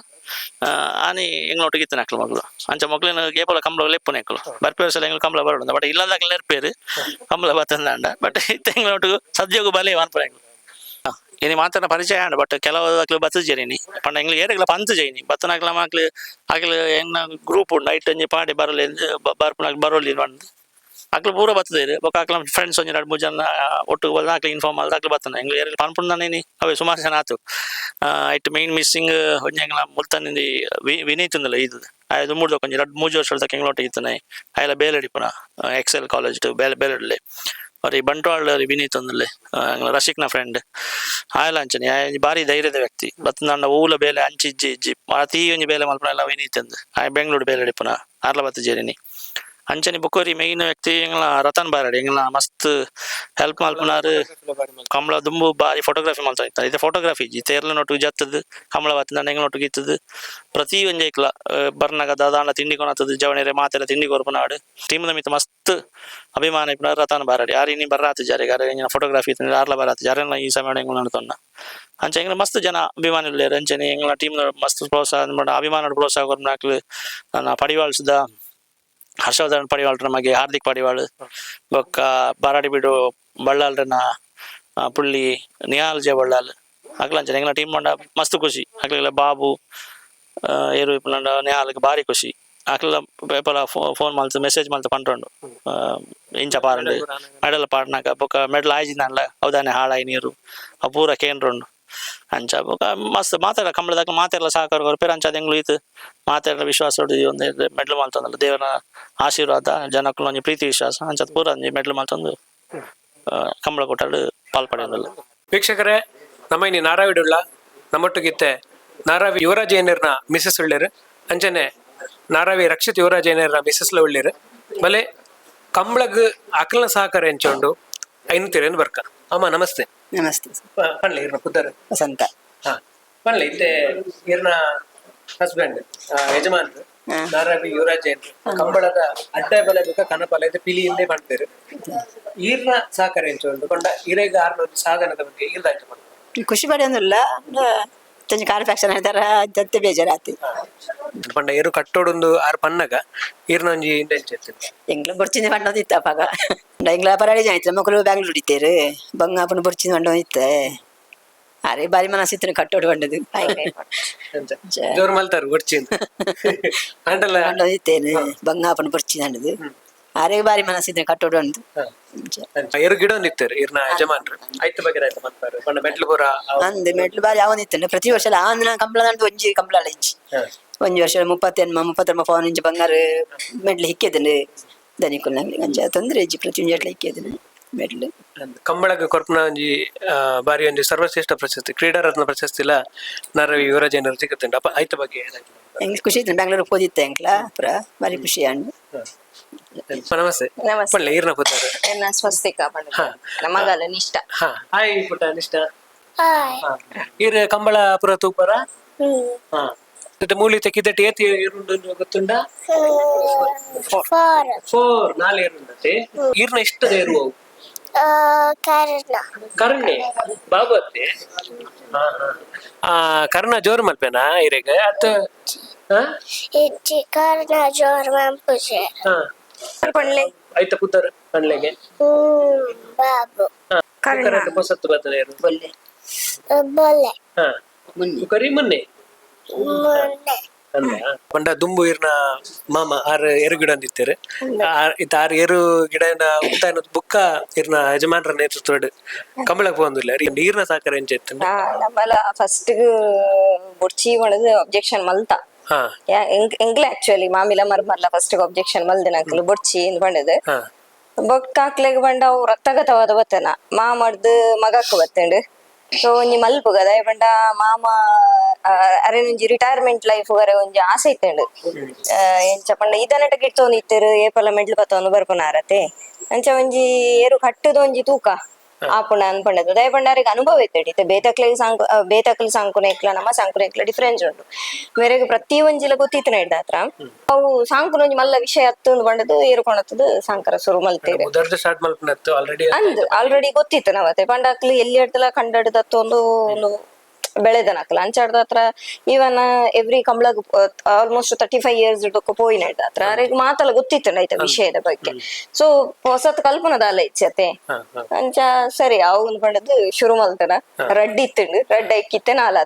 ಆನಿ ಎಂಗ್ಳೊಟ್ಟಿಗೆ ಇತ್ತು ನಕ್ಲು ಮಗಳು ಅಂಚ ಮಕ್ಳಿನ ಗೇಪಲ ಕಂಬಳ ಲೆಪ್ಪು ನೆಕ್ಲು ಬರ್ಪೆ ವರ್ಷ ಎಂಗ್ಳು ಕಂಬಳ ಬರೋದು ಬಟ್ ಇಲ್ಲದಾಗಲ ನೆರ್ಪೇರು ಕಂಬಳ ಬತ್ತಂದಾಂಡ ಬಟ್ ಇತ್ತ ಎಂಗ್ಳೊಟ್ಟಿಗೂ ಸದ್ಯೋಗು ಬಲೆ ಅನ್ಪರ ಇನಿ ಮಾತನ ಪರಿಚಯ ಆಂಡ ಬಟ್ ಕೆಲವು ಬತ್ತು ಜೇರಿನಿ ಪಂಡ ಎಂಗ್ಳು ಏರೆಗ್ಲ ಪಂತ್ ಜೈನಿ ಬತ್ತನಾಗ್ಲ ಮಕ್ಳು ಆಗ್ಲು ಎಂಗ್ನ ಗ್ರೂಪ್ ಉಂಡು ಐಟ್ ಒಂಜಿ ಪಾಡಿ ಬರಲಿ ಬರ್ಪುನಾಗ್ ಬರೋಲಿ ಬಂದು ಅಕ್ಲು ಪೂರ ಬತ್ತದೇರು ಬೊಕ್ಕ ಅಕ್ಲ ಫ್ರೆಂಡ್ಸ್ ಒಂಜಿ 2-3 ಜನ ಒಟ್ಟು ಬಂದು ಅಕ್ಲು ಇನ್ಫಾರ್ಮ್ ಆದ ಅಕ್ಲು ಬತ್ತನ ಎಂಗ್ಳು ಏರೆಗ್ಲ ಪನ್ಪುಂಡನೇನಿ ಅವೇ ಸುಮಾರು ಜನ ಆತು ಐಟ್ ಮೇನ್ ಮಿಸ್ಸಿಂಗ್ ಒಂಜಿ ಎಂಗ್ಲ ಮುಲ್ತನಿಂದಿ ವಿನೀತ್ ಉಂದಲ್ಲ ಇದು ಅದು 3 ಒಂಜಿ 2-3 ವರ್ಷದ ಎಂಗ್ಳೊಟ್ಟಿಗೆ ಇತ್ತನೆ ಅಯ್ಯಲ ಬೇಲಡಿಪುನ ಎಕ್ಸೆಲ್ ಕಾಲೇಜ್ ಬೇಲಡ್ಲೆ ಅವ್ರಿ ಬಂಟ್ವಾಳ ವಿನೀತ್ ಒಂದಲ್ಲೇ ರಶಿಕ್ನ ಫ್ರೆಂಡ್ ಆಯಲ ಅಂಚನೆ ಬಾರಿ ಧೈರ್ಯದ ವ್ಯಕ್ತಿ ಬತ್ ನನ್ನ ಊಲ ಬೇಲೆ ಅಂಚಿ ಇಜ್ಜಿ ಅತೀ ಒಂಜಿ ಬೇಲೆ ಮಲ್ಪನ ವಿನೀತ್ ಅಂದ್ ಬೆಂಗಳೂರು ಬೇಲಡಿಪುನ ಆರ್ಲ ಬತ್ತು ಜೇರಿನಿ ಅಂಚನೆ ಬುಕೋರಿ ಮೇಯ್ನ್ ವ್ಯಕ್ತಿ ಎಂಗ್ಲ ರತನ್ ಬಾರಡಿ ಎಂಗ್ಲ ಮಸ್ತ್ ಹೆಲ್ಪ್ ಮಲ್ಪುನಾರು ಕಂಬಳ ದುಂಬು ಬಾರಿ ಫೋಟೋಗ್ರಫಿ ಮಲ್ತಾ ಇತ್ತ ಇದು ಫೋಟೋಗ್ರಫಿ ಇಜ್ಜಿ ತೇರ್ಲನೊಟ್ಟಿಗೆ ಜತ್ತದು ಕಂಬಳ ಬತ್ತಂದ ಎಂಗ್ಳೊಟ್ಟಿಗೆ ಇತ್ತದು ಪ್ರತಿ ಒಂಜಿ ಐಕ್ಲ ಬರ್ನಾಗ ದಾದಾಂಡ ತಿಂಡಿ ಕೊನತ್ತದು ಜವಣೆರೆ ಮಾತೆಲ್ಲ ತಿಂಡಿ ಕೊರ್ಪುನಾಡು ಟೀಮ್ದ ಮಿತ್ ಮಸ್ತ್ ಅಭಿಮಾನ ಇಪ್ಪುನ ರತನ್ ಬಾರಡಿ ಯಾರು ಇನ್ನಿ ಬರ್ರಾತು ಜಾರಿಗೆ ಯಾರು ಫೋಟೋಗ್ರಫಿ ಇತ್ತು ಆರ್ಲ ಬರಾತು ಜಾರೆಲ್ಲ ಈ ಸಮಯ ಎಂಗ್ಳು ನಡ್ತೊಂಡ ಅಂಚೆ ಎಂಗ್ಲ ಮಸ್ತ್ ಜನ ಅಭಿಮಾನಿಗಳು ಅಂಚನೆ ಎಂಗ್ಲ ಟೀಮ್ ಮಸ್ತ್ ಪ್ರೋತ್ಸಾಹ ಅಭಿಮಾನ ಪ್ರೋತ್ಸಾಹ ಕೊರ್ಪುನಾಕ್ಲು ನನ್ನ ಪಡಿವಾಳ್ಸದ ಹರ್ಷವರ್ಧನ್ ಪಡಿವಾಳ್ರ ಮಗೆ ಹಾರ್ದಿಕ್ ಪಡಿವಾಳ್ ಬೊಕ್ಕ ಬಾರಾಡಿ ಬಿಡು ಬಳ್ಳಾಲ್ರನ ಪುಳ್ಳಿ ನಿಹಾಲ್ಜೆ ಬಳ್ಳಾಲ್ ಅಕ್ಲಂಚನೆ ಎಂಗ್ಲ ಟೀಮ್ ಮಂಡ ಮಸ್ತ್ ಖುಷಿ ಅಕ್ಲೆಲ್ಲ ಬಾಬು ಏರು ಇಪ್ಪುನಂಡ ನಿಹಾಲ್ಗೆ ಬಾರಿ ಖುಷಿ ಅಕ್ಲೆಲ್ಲ ಪೇಪರ್ ಫೋನ್ ಮಲ್ತು ಮೆಸೇಜ್ ಮಲ್ತು ಪಂಟೊಂಡು ಇಂಚ ಪಾರಂಡು ಮೆಡಲ್ ಪಾಡ್ನಾಗ ಬೊಕ್ಕ ಮೆಡಲ್ ಆಯ್ಜಿನಲ್ಲ ಹೌದಾನೆ ಹಾಳಾಯಿ ನೀರು ಪೂರ ಕೇಂದ್ರುಂಡು ಅಂಚ ಬೊಕ್ಕ ಮಸ್ತ್ ಮಾತಾಡ ಕಂಬಳದಾಗ ಮಾತೆಲ್ಲ ಸಹಕಾರ ಕೊರ್ಪೇರು ಅಂಚ ಎಂಗ್ಳು ಇತ್ತು ಮಾತಾಡ ವಿಶ್ವಾಸ ಒಂದು ಮೆಡ್ಲ್ ಮಲ್ತಂದಲ್ಲ ದೇವರ ಆಶೀರ್ವಾದ ಜನಕ್ಕೂ ಒಂಜಿ ಪ್ರೀತಿ ವಿಶ್ವಾಸ ಅಂಚ ಪೂರ ಒಂಜಿ ಮೆಡ್ಲ್ ಮಲ್ತಂದು ಕಂಬಳ ಕೊಟ್ಟಾಡು ಪಾಲ್ಪಡೆಯಲ್ಲ. ವೀಕ್ಷಕರೇ ನಮ್ಮ ಇನಿ ನಾರಾವಿಡುಳ್ಳ ನಮ್ಮೊಟ್ಟಿಗಿತ್ತೆ ನಾರಾವಿ ಯುವರಾಜ್ ಜೈನರ್ನ ಮಿಸಸ್ ಉಳ್ಳೇರು ಅಂಚನೆ ನಾರಾವಿ ರಕ್ಷಿತ್ ಯುವರಾಜ್ ಜೈನರ್ನ ಮಿಸಸ್ಲ ಉಳ್ಳೇರು ಬಲೆ ಕಂಬಳಗ್ ಅಕಲ್ನ ಸಹಕಾರ ಎಂಚೊಂಡು ಐನು ತಿರೇನು ಬರ್ಕ ಅಮ್ಮ ನಮಸ್ತೆ. ನಮಸ್ತೆ ಪಣ್ಲೆ ಇರ್ನ ಪುತ್ತರ್ ವಸಂತ ಹಾ ಪಣ್ಲೆ ಇತ್ತೆ ಇರ್ನ ಹಸ್ಬೆಂಡ್ ಯಜಮಾನ್ರು ನಾರಾವಿ ಯುವರಾಜ್ ಜೈನ್ ಕಂಬಳದ ಅಡ್ಡ ಬಲ ಬೇಕಾ ಕನಪಲ ಇದು ಪಿಲಿ ಇಲ್ಲದೆ ಮಾಡ್ತಾರೆ ಈರ್ನ ಸಹಕಾರ ಎಂಚೊಂಡು ಕೊಂಡ ಇರೇಗ ಆರ್ನ ಸಾಧನದ ಬಗ್ಗೆ ಇಲ್ದಾಯ್ತು ಖುಷಿ ಪಡೆಯೋದಿಲ್ಲ ತಂಜಿ ಕಾರ್ ಫ್ಯಾಕ್ಷನ್ ಹೇಳ್ತಾರ ಜತ್ತೆ ಬೇಜಾರಾತಿ ಪಂಡ ಏರು ಕಟ್ಟೋಡೊಂದು ಆರು ಪನ್ನಗ ಈರ್ನ ಒಂಜಿ ಇಂಟೆನ್ಷನ್ ಎಂಗ್ಲ ಬೊರ್ಚಿಂದ ಪಂಡೋದು ಇತ್ತಪ್ಪಾಗ ಎಂಗ್ಲ ಪರಾಡಿ ಜಾಯ್ತು ಮಕ್ಕಳು ಬ್ಯಾಂಗ್ಳೂರ್ ಇತ್ತೇರು ಬಂಗಾಪನ ಬೊರ್ಚಿಂದ ಪಂಡೋದು ಇತ್ತೆ ಅರೆ ಬಾರಿ ಮನಸ್ಸಿತ್ತು ಕಟ್ಟೋಡು ಪಂಡದು ಜೋರ್ ಮಲ್ತಾರು ಬೊರ್ಚಿಂದ ಪಂಡೋದು ಇತ್ತೇನು ಬಂಗಾಪನ ಬೊರ್ಚಿಂದ ಪಂಡದು ಅರೆ ಬಾರಿ ಮನಸ್ಸಿತ್ತು ಕಟ್ಟೋಡು ಅಂದು ಏರು ಗಿಡ ಒಂದಿತ್ತೇರು ಇರ್ನ ಯಜಮಾನ್ರು ಐತ ಬಗ್ಗೆ ಆಯ್ತು ಮಾಡ್ತಾರೆ ಪಂಡ ಮೆಟ್ಲು ಪೂರ ಅಂದ್ ಮೆಟ್ಲು ಬಾರಿ ಯಾವೊಂದಿತ್ತು ಪ್ರತಿ ವರ್ಷ ಆಂದಿನ ಕಂಬಳ ಅಂಟು ಒಂಜಿ ಕಂಬಳ ಇಜ್ಜಿ ಒಂಜಿ ವರ್ಷ 30 ಫೋನ್ ಇಂಚು ಬಂಗಾರ ಮೆಡ್ಲು ಹಿಕ್ಕಿದನು ದನಿಕುಲ್ ನಂಗೆ ಅಂಚ ತೊಂದ್ರೆ ಇಜ್ಜಿ ಪ್ರತಿ ಒಂಜಿ ಎಟ್ಲ ಹಿಕ್ಕಿದನು ಮೆಡ್ಲು ಕಂಬಳಗ ಕೊರ್ಪುನ ಒಂಜಿ ಬಾರಿ ಒಂಜಿ ಸರ್ವಶ್ರೇಷ್ಠ ಪ್ರಶಸ್ತಿ ಕ್ರೀಡಾ ರತ್ನ ಪ್ರಶಸ್ತಿಲ ನಾರಾವಿ ಯುವರಾಜ್ ಜೈನರ್ ಸಿಗುತ್ತಂಡ ಅಪ್ಪ ಐತ ಬಗ್ಗೆ ಎಂಗ್ ಖುಷಿ ಇತ್ತು ಬ್ಯಾಂಗ್ಳೂರ್ ಹೋದಿತ್ತೆ ಎಂಕ್ಲ ಪುರ ಬಾರಿ ಖುಷಿ ಅಂಡ್ ನಮಸ್ತೆ ಪಳ್ಳೆ ಈರ್ನ ಪುತ್ತಾರೆ ಎನ್ನ ಸ್ವಸ್ತಿಕ ಪಂಡ ನಮಗಲ್ಲ ನಿಷ್ಠ ಹಾಯ್ ಪುಟ್ಟ ನಿಷ್ಠ ಈರ್ ಕಂಬಳ ಪುರ ತೂಪರ ಹಾ ಮೂಲಿ ತೆಕ್ಕಿದಟ್ಟಿ ಏತಿ ಏರುಂಡು ಗೊತ್ತುಂಡ 4 ನಾಲ್ ಏರುಂಡತೆ ಈರ್ನ ಇಷ್ಟದ ಏರು ಕರ್ಣೆ ಬಾಬು ಅತ್ತೆ ಕರ್ಣ ಜೋರು ಮಲ್ಪೇನಾ ಇರೇಗ ಅತ್ತ ಕರ್ಣ ಜೋರು ಮಲ್ಪುಜೆ ಪಂಡ್ಲೆ ಆಯ್ತ ಪುತ್ತರ್ ಕಣ್ಲೆಗೆ ಬಾಬು ಹೊಸತ್ತು ಬರ್ತದೆ ಬೊಲ್ಲೆ bolle ಹಾ ಕರಿ ಮೊನ್ನೆ ಪಂಡ ದುಂಬು ಇರ್ನ ಮಾಮ ಆರು ಏರು ಗಿಡ ಅಂದಿತ್ತೇರು ಇತ್ತ ಆರು ಏರು ಗಿಡನ ಉಂಟ ಬುಕ್ಕ ಇರ್ನ ಯಜಮಾನ್ರ ನೇತೃತ್ವ ಕಂಬಳಕ್ ಬಂದಿಲ್ಲ ಈರ್ನ ಸಾಕಾರ ಎಂಚ ಇತ್ತು ನಮ್ಮಲ್ಲ ಫಸ್ಟ್ ಬೊಡ್ಚಿ ಮಾಡದು ಅಬ್ಜೆಕ್ಷನ್ ಮಲ್ತ ಎಂಗ್ಲ ಆಕ್ಚುಲಿ ಮಾಮಿಲ ಮರ್ಮರ್ಲ ಫಸ್ಟ್ ಅಬ್ಜೆಕ್ಷನ್ ಮಲ್ದೆ ನಾಕಲು ಬೊಡ್ಚಿ ಇಂದ್ ಪಂಡದು ಬೊಕ್ಕಾಕ್ಲೆಗ್ ಬಂಡ ಅವು ರಕ್ತಗತವಾದ ಬತ್ತನ ಮಾಮಡ್ದು ಮಗಕ್ ಬತ್ತಂಡು ಸೊ ಒಂಜಿ ಮಲ್ಪು ಗದ ಪಂಡ ಮಾಮ ಅರೆ ಒಂಜಿ ರಿಟೈರ್ಮೆಂಟ್ ಲೈಫ್ ಗರೆ ಒಂಜಿ ಆಸೆ ಇತ್ತಂಡು ಎಂಚ ಪಂಡ ಇದನ್ನಟ ಕಿಟ್ಟೊಂದು ಇತ್ತರು ಏಪಲ ಮೆಡ್ಲು ಬತ್ತೊಂದು ಬರ್ಪುನಾರತೆ ಅಂಚ ಒಂಜಿ ಏರು ಕಟ್ಟದ ಒಂಜಿ ತೂಕ ಆಪುಣ ಅನ್ಪಂಡದು ದಯ ಪಂಡಾರಿಗೆ ಅನುಭವ ಇತ್ತಡಿತ್ತೆ ಬೇತಕ್ಲಿ ಸಾಂಕುನೆಕ್ಲ ನಮ್ಮ ಸಾಂಕುನೆಕ್ಲ ಡಿಫ್ರೆನ್ಸ್ ಉಂಟು ಬೇರೆಗೆ ಪ್ರತಿ ಒಂಜಿಲ ಗೊತ್ತಿತ್ತು ನಡ್ದ ಹತ್ರ ಅವು ಸಾಂಕುನ ಒಂಜಿ ಮಲ್ಲ ವಿಷಯ ಹತ್ತು ಪಂಡದು ಏರು ಕೊಣತ್ತದು ಸಾಂಕರ ಸುರು ಮಲ್ತೇವೆ ಅಂದ್ ಆಲ್ರೆಡಿ ಗೊತ್ತಿತ್ತು ನಾವತ್ತೆ ಪಂಡಕ್ಲಿ ಎಲ್ಲಿ ಎಡ್ತಲ ಕಂಡಡ್ ತತ್ತೊಂದು ಬೆಳೆದನಕಲ್ಲ ಅಂಚಾಡ್ದ ಹತ್ರ ಇವನ್ ಎವ್ರಿ ಕಂಬಳಗ್ ಆಲ್ಮೋಸ್ಟ್ 35 years ಪೋಯಿನ ಹತ್ರ ಅವ್ರಿಗೆ ಮಾತಲ್ಲ ಗೊತ್ತಿತ್ತು ಆಯ್ತಾ ವಿಷಯದ ಬಗ್ಗೆ. ಸೊ ಹೊಸತ್ ಕಲ್ಪನದ ಅಲ್ಲ ಇಚ್ಛತೆ ಅಂಚ ಸರಿ ಅವನ್ ಪಂಡದು ಶುರು ಮಲ್ತನ ರಡ್ಡಿ ಇತ್ತಂಡು ರಡ್ಡ ಇಕ್ಕಿತ್ತೆ ನಾಲ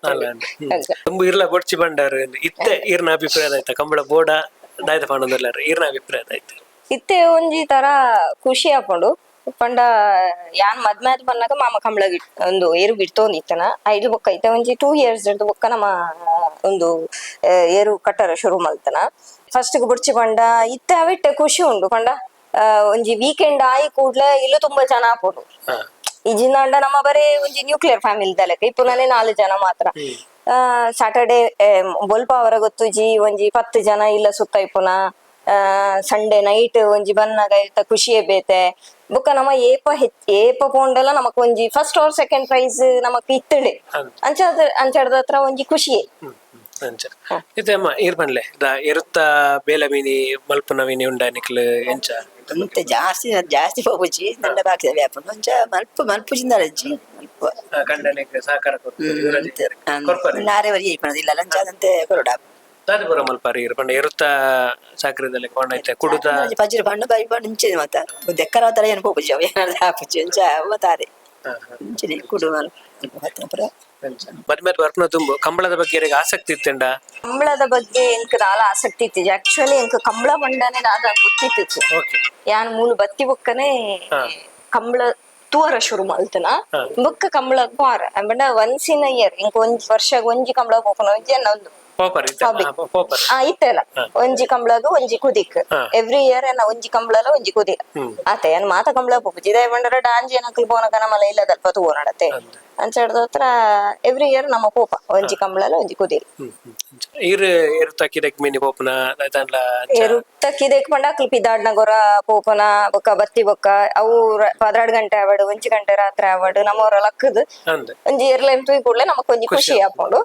ತುಂಬ ಇರ್ಲ ಬೊಡ್ಚಿ ಬಂಡಾರ ಇತ್ತೆ ಈರ್ನ ಅಭಿಪ್ರಾಯ ಆಯ್ತಾ ಕಂಬಳ ಬೋಡ ದಾಯ್ತ ಪಂಡೊಂದಲ್ಲ ಈರ್ನ ಅಭಿಪ್ರಾಯ ಆಯ್ತು ಇತ್ತೆ ಒಂಜಿ ತರ ಖುಷಿ ಹಾಕೊಂಡು ಪಂಡ ಯಾನ್ ಮದ್ಮ್ಯಾದ್ ಬಂದಾಗ ಮಾಮ ಕಂಬಳ ಒಂದು ಏರು ಬಿಡ್ತೋಂದಿತ್ತನ ಐದು ಬೊಕ್ಕ ಐತೆ ಒಂಜಿ 2 years ಬೊಕ್ಕ ನಮ್ಮ ಒಂದು ಏರು ಕಟ್ಟರ ಶುರು ಮಲ್ತನ ಫಸ್ಟ್ ಬುಡ್ಚಿ ಪಂಡ ಇತ್ತೆ ಅವಿಟ್ಟೆ ಖುಷಿ ಉಂಡು ಪಂಡ ಒಂಜಿ ವೀಕೆಂಡ್ ಆಯಿ ಕೂಡ್ಲೆ ಇಲ್ಲೂ ತುಂಬಾ ಜನ ಆಪೋಡು. ಇಜಿಂದಾಂಡ ನಮ್ಮ ಬರೇ ಒಂಜಿ ನ್ಯೂಕ್ಲಿಯರ್ ಫ್ಯಾಮಿಲಿ ದಲಕ ಇಪ್ಪುನನೆ 4 ಜನ ಮಾತ್ರ. ಸ್ಯಾಟರ್ಡೇ ಬೊಲ್ಪ ಅವರ ಗೊತ್ತುಜಿ ಒಂಜಿ 10 ಜನ ಇಲ್ಲ ಸುತ್ತ ಇಪ್ಪುನ. ಸಂಡೇ ನೈಟ್ ಒಂಜಿ ಬನ್ನಾಗ ಇರ್ತ ಖುಷಿಯೇ ಬೇತೆ ಬೊಕ್ಕ ನಮ್ಮ ಏಪ ಪೋಂಡಲ ನಮಕ್ ಒಂಜಿ ಫಸ್ಟ್ ಆರ್ ಸೆಕೆಂಡ್ ಪ್ರೈಸ್ ನಮಕ್ ಇತ್ತಡೆ ಅಂಚಾಡ್ದ ಹತ್ರ ಒಂಜಿ ಖುಷಿಯೇ. ಇದೇಮ್ಮ ಇರ್ ಬನ್ಲೆ ಇರುತ್ತ ಬೇಲ ಮೀನಿ ಮಲ್ಪುನ ಮೀನಿ ಉಂಡ ನಿಕ್ಲು ಎಂಚ ಅಂತೆ ಜಾಸ್ತಿ ಹೋಗುಜಿ ದಂಡ ಬಾಕ್ಸ ವ್ಯಾಪಾರ ಒಂಚ ಮಲ್ಪುಜಿಂದಾಳಜ್ಜಿ ಕಂಡನಿಗೆ ಸಹಕಾರ ನಾರೇವರಿ ಇಲ್ಲ ಲಂಚಾದಂತೆ ಕೊರಡ ದಾದಿಪುರ ಮಲ್ಪಾರಿ ಇರ್ಪಂಡ ಇರುತ್ತ ಸಾಕ್ರದಲ್ಲಿ ಕೊಂಡೈತೆ ಕುಡುದ ಪಜ್ರ ಪಂಡು ಬೈ ಪಂಡು ಇಂಚೆ ಮತ್ತ ದೆಕ್ಕರ ತರ ಏನು ಹೋಗುಜಿ ಅವ ಏನಾದ್ರು ಹಾಪುಜಿ ಅಂಚ ಅವತಾರೆ ಇಂಚಿನಿ ಕುಡು ಮದ್ಮೇಲೆ ಬರ್ಪನ ತುಂಬು ಕಂಬಳದ ಬಗ್ಗೆ ಆಸಕ್ತಿ ಇತ್ತಂಡ ಕಂಬಳದ ಬಗ್ಗೆ ಎಂಕ್ ನಾಲ ಆಸಕ್ತಿ ಇತ್ತಿಜಿ ಆಕ್ಚುಲಿ ಎಂಕ್ ಕಂಬಳ ಬಂಡನೆ ನಾದ ಗೊತ್ತಿತ್ತು ಯಾನ್ ಮೂಲ ಬತ್ತಿ ಬೊಕ್ಕನೆ ಕಂಬಳ ತೂವರ ಶುರು ಮಲ್ತನ ಬೊಕ್ಕ ಕಂಬಳ ಪಾರ ಅಂಬಂಡ ಒನ್ಸ್ ಇನ್ ಇಯರ್ ಎಂಕ್ ಒಂಜಿ ವರ್ಷ ಒಂಜಿ ಕಂಬಳ ಪೋಪನ ಒಂಜಿ ಅನ್ನೊಂದು ಇತ್ತಲ್ಲ ಒಂಜಿ ಕಂಬಳಗ ಒಂಜಿ ಕುದಿಕ್ ಎವ್ರಿ ಇಯರ್ ಎನ್ನ ಒಂಜಿ ಕಂಬಳಲ ಒಂಜಿ ಕುದಿ ಆತೆ ಏನ್ ಮಾತ ಕಂಬಳ ಪೋಪುಜಿ ಇದೇ ಬಂಡರ ಡಾಂಜಿ ಏನಕ್ಲು ಪೋನಕ ನಮ್ಮಲ ಇಲ್ಲದಲ್ಪ ತೂನಡತೆ ಅಂಚಾಡ್ದ ಹತ್ರ ಎವ್ರಿ ಇಯರ್ ನಮ್ಮ ಪೋಪ ಒಂಜಿ ಕಂಬಳಲ ಒಂಜಿ ಕುದಿ ಇರುತ್ತಕ್ಕಿದಕ್ ಮೀನಿ ಪೋಪನ ಇರುತ್ತಕ್ಕಿದಕ್ ಪಂಡ ಅಕ್ಲು ಪಿದಾಡ್ನ ಗೊರ ಪೋಪನ ಬೊಕ್ಕ ಬತ್ತಿ ಬೊಕ್ಕ ಅವು 12 ಗಂಟೆ ಆವಡು 1 ಗಂಟೆ ರಾತ್ರಿ ಆವಡು ನಮ್ಮವ್ರ ಲಕ್ಕದ್ ಒಂಜಿ ಇರ್ಲ ಎಂತು ಕೂಡ್ಲೆ ನಮಕ್ ಒಂಜಿ ಖುಷಿ ಹಾಕೊಂಡು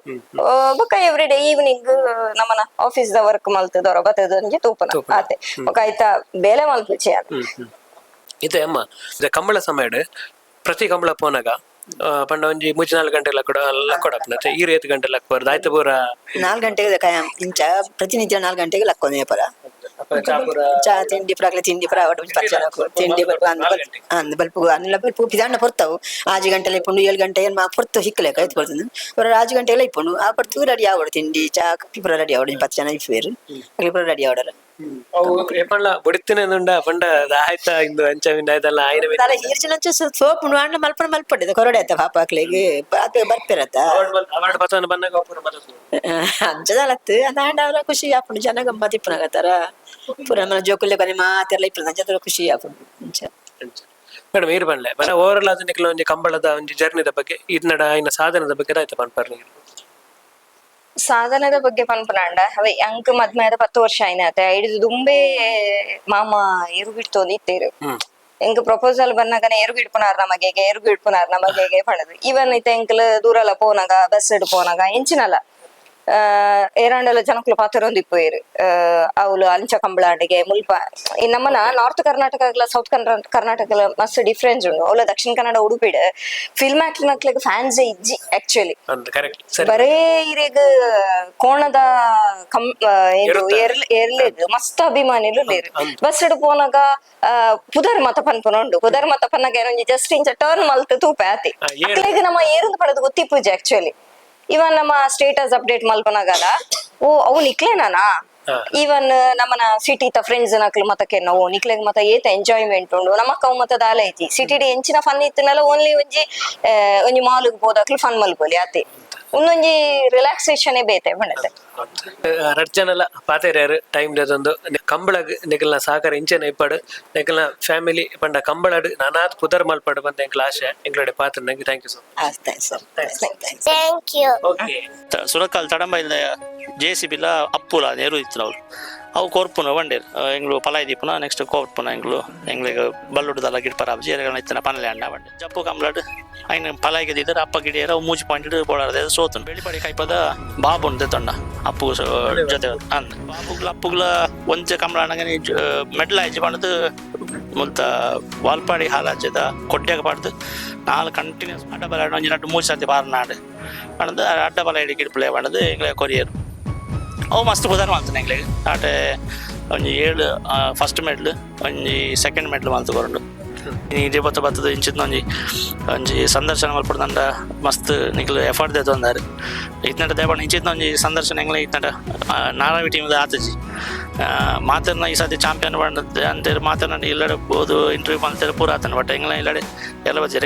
ಬೊಕ್ಕ ಎವ್ರಿ ಡೇ ಈವ್ನಿಂಗ್ ನಮ್ಮನ ಆಫೀಸ್ ದ ವರ್ಕ್ ಮಲ್ತದವ್ರ ಬತ್ತದ ಒಂಜಿ ತೂಪನ ಆತೆ ಬೊಕ್ಕ ಆಯ್ತಾ ಬೇಲೆ ಮಲ್ಪುಚಿ ಅದು ಇದೆ ಅಮ್ಮ ಕಂಬಳ ಸಮಯಡ್ ಪ್ರತಿ ಕಂಬಳ ಪೋನಾಗ ಪಂಡ ಒಂಜಿ 3-4 ಗಂಟೆ ಲಕ್ಕೊಡಪ್ನತೆ ಈ 8 ಗಂಟೆ ಲಕ್ಬಾರ್ದು ಆಯ್ತು ಪೂರ 4 ಗಂಟೆಗೆ ಕಾಯಂ ಇಂಚ ಪ್ರತಿನಿತ್ಯ 4 ಗಂಟೆಗೆ ಲಕ್ಕೊಂದೆ ಪರ ಚಾ ತಿಂಡಿ ಪ್ರಾಗ್ಲೆ ತಿಂಡಿ ಪ್ರ ತಿಂಡಿ ಬಲ್ಪು ಅನ್ನೆಲ್ಲ ಬಲ್ಪು ಪಿದಾಂಡ ಪೊರ್ತಾವು 6 ಗಂಟೆಲ್ಲ ಇಪ್ಪುಂಡು 7 ಗಂಟೆ ಏನ್ ಪೊರ್ತು ಹಿಕ್ಕಲೆ ಕೈತ್ ಕೊಡ್ತೀನಿ ಪರ 6 ಗಂಟೆಲ್ಲ ಇಪ್ಪುಂಡು ಆ ಪರ್ತು ರೆಡಿ ಆವಡು ತಿಂಡಿ ಚಾ ಪುರ ರೆಡಿ ಆವಡು 10 ಜನ ಇಪ್ಪೇರು ಅಲ್ಲಿ ಪುರ ರೆಡಿ ಆವಡಲ್ಲ ಅವು ಎಪ್ಪಣ್ಣ ಬುಡಿತಿನುಂಡ ಪಂಡ ಆಯ್ತ ಇಂದು ಅಂಚವಿಂದ ಆಯ್ತಲ್ಲ ಆಯ್ನ ತಲೆ ಹೀರ್ಚಿನಂಚ ಸೋಪು ಅಣ್ಣ ಮಲ್ಪಡಿದೆ ಕೊರಡೆ ಆಯ್ತ ಪಾಪಾಕ್ಲಿಗೆ ಬರ್ಪಿರತ್ತ ಅವಾರ್ಡ್ ಪತನ ಬಂದಾಗ ಅಂಚದಲತ್ತು ಅದಾಂಡ ಅವರ ಖುಷಿ ಆಪುಂಡು ಜನ ಗಮ್ಮತ್ ಇಪ್ಪನಾಗತ್ತಾರ ಪುರ ಮನ ಜೋಕುಲ್ಲೆ ಕೊನೆ ಮಾತೆಲ್ಲ ಇಪ್ಪನ ಅಂಚದ್ರ ಖುಷಿ ಆಪುಂಡು ಅಂಚ ಮೇಡಮ್ ಇರ್ ಬನ್ಲೆ ಬರ ಓವರ್ ಆಲ್ ಅದನ್ನ ಒಂಜಿ ಕಂಬಳದ ಒಂಜಿ ಜರ್ನಿದ ಬಗ್ಗೆ ಇದನ್ನಡ ಐನ ಸಾಧನದ ಬಗ್ಗೆ ಆಯ್ತ ಪನ್ಪರ್ನಿ ಸಾಧನದ ಬಗ್ಗೆ ಪನ್ಪನಾಂಡ ಅವೇ ಅಂಕ್ ಮದ್ಮೆದ 10 ವರ್ಷ ಆಯ್ನಾತೆ ಹಿಡಿದು ದುಂಬೆ ಮಾಮ ಏರು ಬಿಡ್ತೋದಿತ್ತೇರು ಎಂಕ್ ಪ್ರಪೋಸಲ್ ಬನ್ನಾಗನೆ ಏರು ಬಿಡ್ಪುನಾರ್ ನಮಗೆಗೆ ಪಣದು ಇವನ್ ಇತ್ತೆ ಎಂಕ್ಲು ದೂರಲ ಪೋನಾಗ ಬಸ್ ಇಡ್ ಪೋನಾಗ ಎಂಚಿನಲ್ಲ ಏರಾಂಡಲ ಜನಕ್ಲು ಪಾತ್ರೊಂದು ಇಪ್ಪುವೇರು ಅವಳು ಅಂಚ ಕಂಬಳಾಡಿಗೆ ಮುಲ್ಪ ಈ ನಮ್ಮನ ನಾರ್ತ್ ಕರ್ನಾಟಕ ಸೌತ್ ಕರ್ನಾಟಕ ಮಸ್ತ್ ಡಿಫ್ರೆನ್ಸ್ ಉಂಡು ಅವಳ ದಕ್ಷಿಣ ಕನ್ನಡ ಉಡುಪಿಡ್ ಫಿಲ್ಮ್ ಆಕ್ಟ್ನಕ್ಲೆಗ್ ಫ್ಯಾನ್ಸ್ ಇಜ್ಜಿ ಆಕ್ಚುಲಿ ಬರೇ ಇರೆಗ್ ಕೋಣದ ಎರ್ಲೇದು ಮಸ್ತ್ ಅಭಿಮಾನಿಲು ಲೇರು ಬಸ್ ಇಡ್ ಪೋನಾಗ ಪುದರ್ ಮತ ಪನ್ಪುನ ಉಂಡು ಪುದರ್ ಮತ ಪನ್ನಾಗ ಏನೊಂಜಿ ಜಸ್ಟ್ ಇಂಚ ಟರ್ನ್ ಮಲ್ತ್ ತೂಪೆ ಆತಿ ಅಕ್ಲೆಗ್ ನಮ್ಮ ಏರುಂದು ಪಡೆದು ಗೊತ್ತಿಪ್ಪುಜಿ ಆಕ್ಚುಲಿ ಇವನ್ ನಮ್ಮ ಸ್ಟೇಟಸ್ ಅಪ್ಡೇಟ್ ಮಲ್ಪನಾಗಲ್ಲ ಓ ಅವು ನಿಕ್ಲೇನಾನಾ ಈವನ್ ನಮ್ಮನ ಸಿಟಿ ತ ಫ್ರೆಂಡ್ಸ್ ನಕ್ಲು ಮತಕ್ಕೆ ನಾವು ನಿಕ್ಲೆಗ್ ಮತ ಏತ ಎಂಜಾಯ್ಮೆಂಟ್ ಉಂಡು ನಮಕ್ ಅವು ಮತ ದಾಲ ಐತಿ ಸಿಟಿ ಡಿ ಎಂಚಿನ ಫನ್ ಇತ್ತನಲ್ಲ ಓನ್ಲಿ ಒಂಜಿ ಮಾಲ್ಗ್ ಹೋದಾಕ್ಲು ಫನ್ ಮಲ್ಪೊಲಿ ಆತಿ ಒಂದೊಂಜಿ ರಿಲ್ಯಾಕ್ಸೇಷನ್ ಬೇತೆ ಬಂಡತೆ ರಡ್ಜನಲ ಪಾತೆರ್ಯಾರು ಟೈಮ್ ದೇದೊಂದು ಕಂಬಳಗ್ ನಿಕಲ್ನ ಸಹಕಾರ ಇಂಚೆನ ಇಪ್ಪಡು ನಿಕಲ್ನ ಫ್ಯಾಮಿಲಿ ಪಂಡ ಕಂಬಳಡ್ ನಾನಾತ್ ಪುದರ್ ಮಲ್ಪಡು ಬಂದ ಎಂಕ್ಲ ಆಶೆ ಎಂಕ್ಲಡೆ ಪಾತ್ರ ನಂಗೆ thank you thank you okay ಸುರಕಾಲ್ ತಡಂಬೈದ JCB ಅಪ್ಪುಲ ನೆರು ಇತ್ತು ಅವ್ರು ಅವು ಕೊರ್ಪುನ ಬಂಡೇರು ಎಂಗ್ಳು ಪಲಾಯಿ ದೀಪುನ ನೆಕ್ಸ್ಟ್ ಕೋರ್ಪುನ ಎಂಗ್ಳಿಗೆ ಬಲ್ಲುಡ್ದಲ್ಲ ಗಿಡ ಪರಾಬ್ ಜೀರೆಗಳ ಇತ್ತನ ಪನಲೆ ಅಣ್ಣ ಬಂಡೆ ಜಪ್ಪು ಕಂಬ್ಲಾಡ್ ಐನ ಪಲಾಯಿಗೆ ದಿದ್ದಾರೆ ಅಪ್ಪ ಗಿಡಿಯರ ಅವು ಮೂಜಿ ಪಾಯಿಂಟ್ ಬೋಡಾರ್ದೆ ಸೋತನು ಬೆಳಿಪಾಡಿ ಕೈಪದ ಬಾಬು ಅಂತ ತಂಡ ಅಪ್ಪು ಜೊತೆ ಅಂದ್ ಅಪ್ಪುಗ್ಲ ಒಂಚ ಕಂಬ್ಲಾಣಗನೆ ಮೆಡ್ಲ ಹೆಜ್ಜೆ ಪಣದು ಮುಲ್ತ ವಾಲ್ಪಾಡಿ ಹಾಲಾಜದ ಕೊಡ್ಯಾಗ ಪಾಡ್ದು 4 ಕಂಟಿನ್ಯೂಸ್ ಅಡ್ಡಬಲ ಒಂಜಿ 2-3 ಸರ್ತಿ ಪಾರ್ನಾಡು ಪಂಡದು ಅಡ್ಡಬಲ ಹಿಡಿಕಿಡ್ ಪ್ಲೇ ಪಂಡದು ಎಂಗ್ಲೆ ಕೊರಿಯರ್ ಅವು ಮಸ್ತ್ ಪುದಾರ ಮಾಡ್ತಾನೆ ಎಂಗ್ಲೆಗ್ ಆಟೆ ಒಂಜಿ 7 ಫಸ್ಟ್ ಮೆಡ್ಲ್ ಒಂಜಿ ಸೆಕೆಂಡ್ ಮೆಡ್ಲ್ ಮಲ್ತು ಕೊರಂಡು ಇದೇ ಬತ್ತದ ಇಂಚಿನ ಒಂಜಿ ಸಂದರ್ಶನ ಮಲ್ಪಡ್ದಂಡ ಮಸ್ತ್ ನಿಖಲ್ ಎಫರ್ಟ್ ದೇತೊಂದಾರು ಇತ್ನಟ ದೇಪಣ್ಣ ಇಂಚಿನ ಒಂಜಿ ಸಂದರ್ಶನ ಎಂಗ್ಲೆ ಇತ್ನಟ ನಾರಾವಿ ಟೀಮ್ದ ಆತಜಿ ಮಾತರ್ನ ಈ ಸತಿ ಚಾಂಪಿಯನ್ ಬಂದ ಅಂತೇಳಿ ಮಾತನ್ನ ಇಲ್ಲಡೆ ಹೋದು ಇಂಟರ್ವ್ಯೂ ಮಾಡ್ತಾರೆ ಪೂರ ಆತನ ಬಟ್ ಎಂಗ್ಲ ಇಲ್ಲಡೆ ಎಲ್ಲ ಬಜ್ಜಿ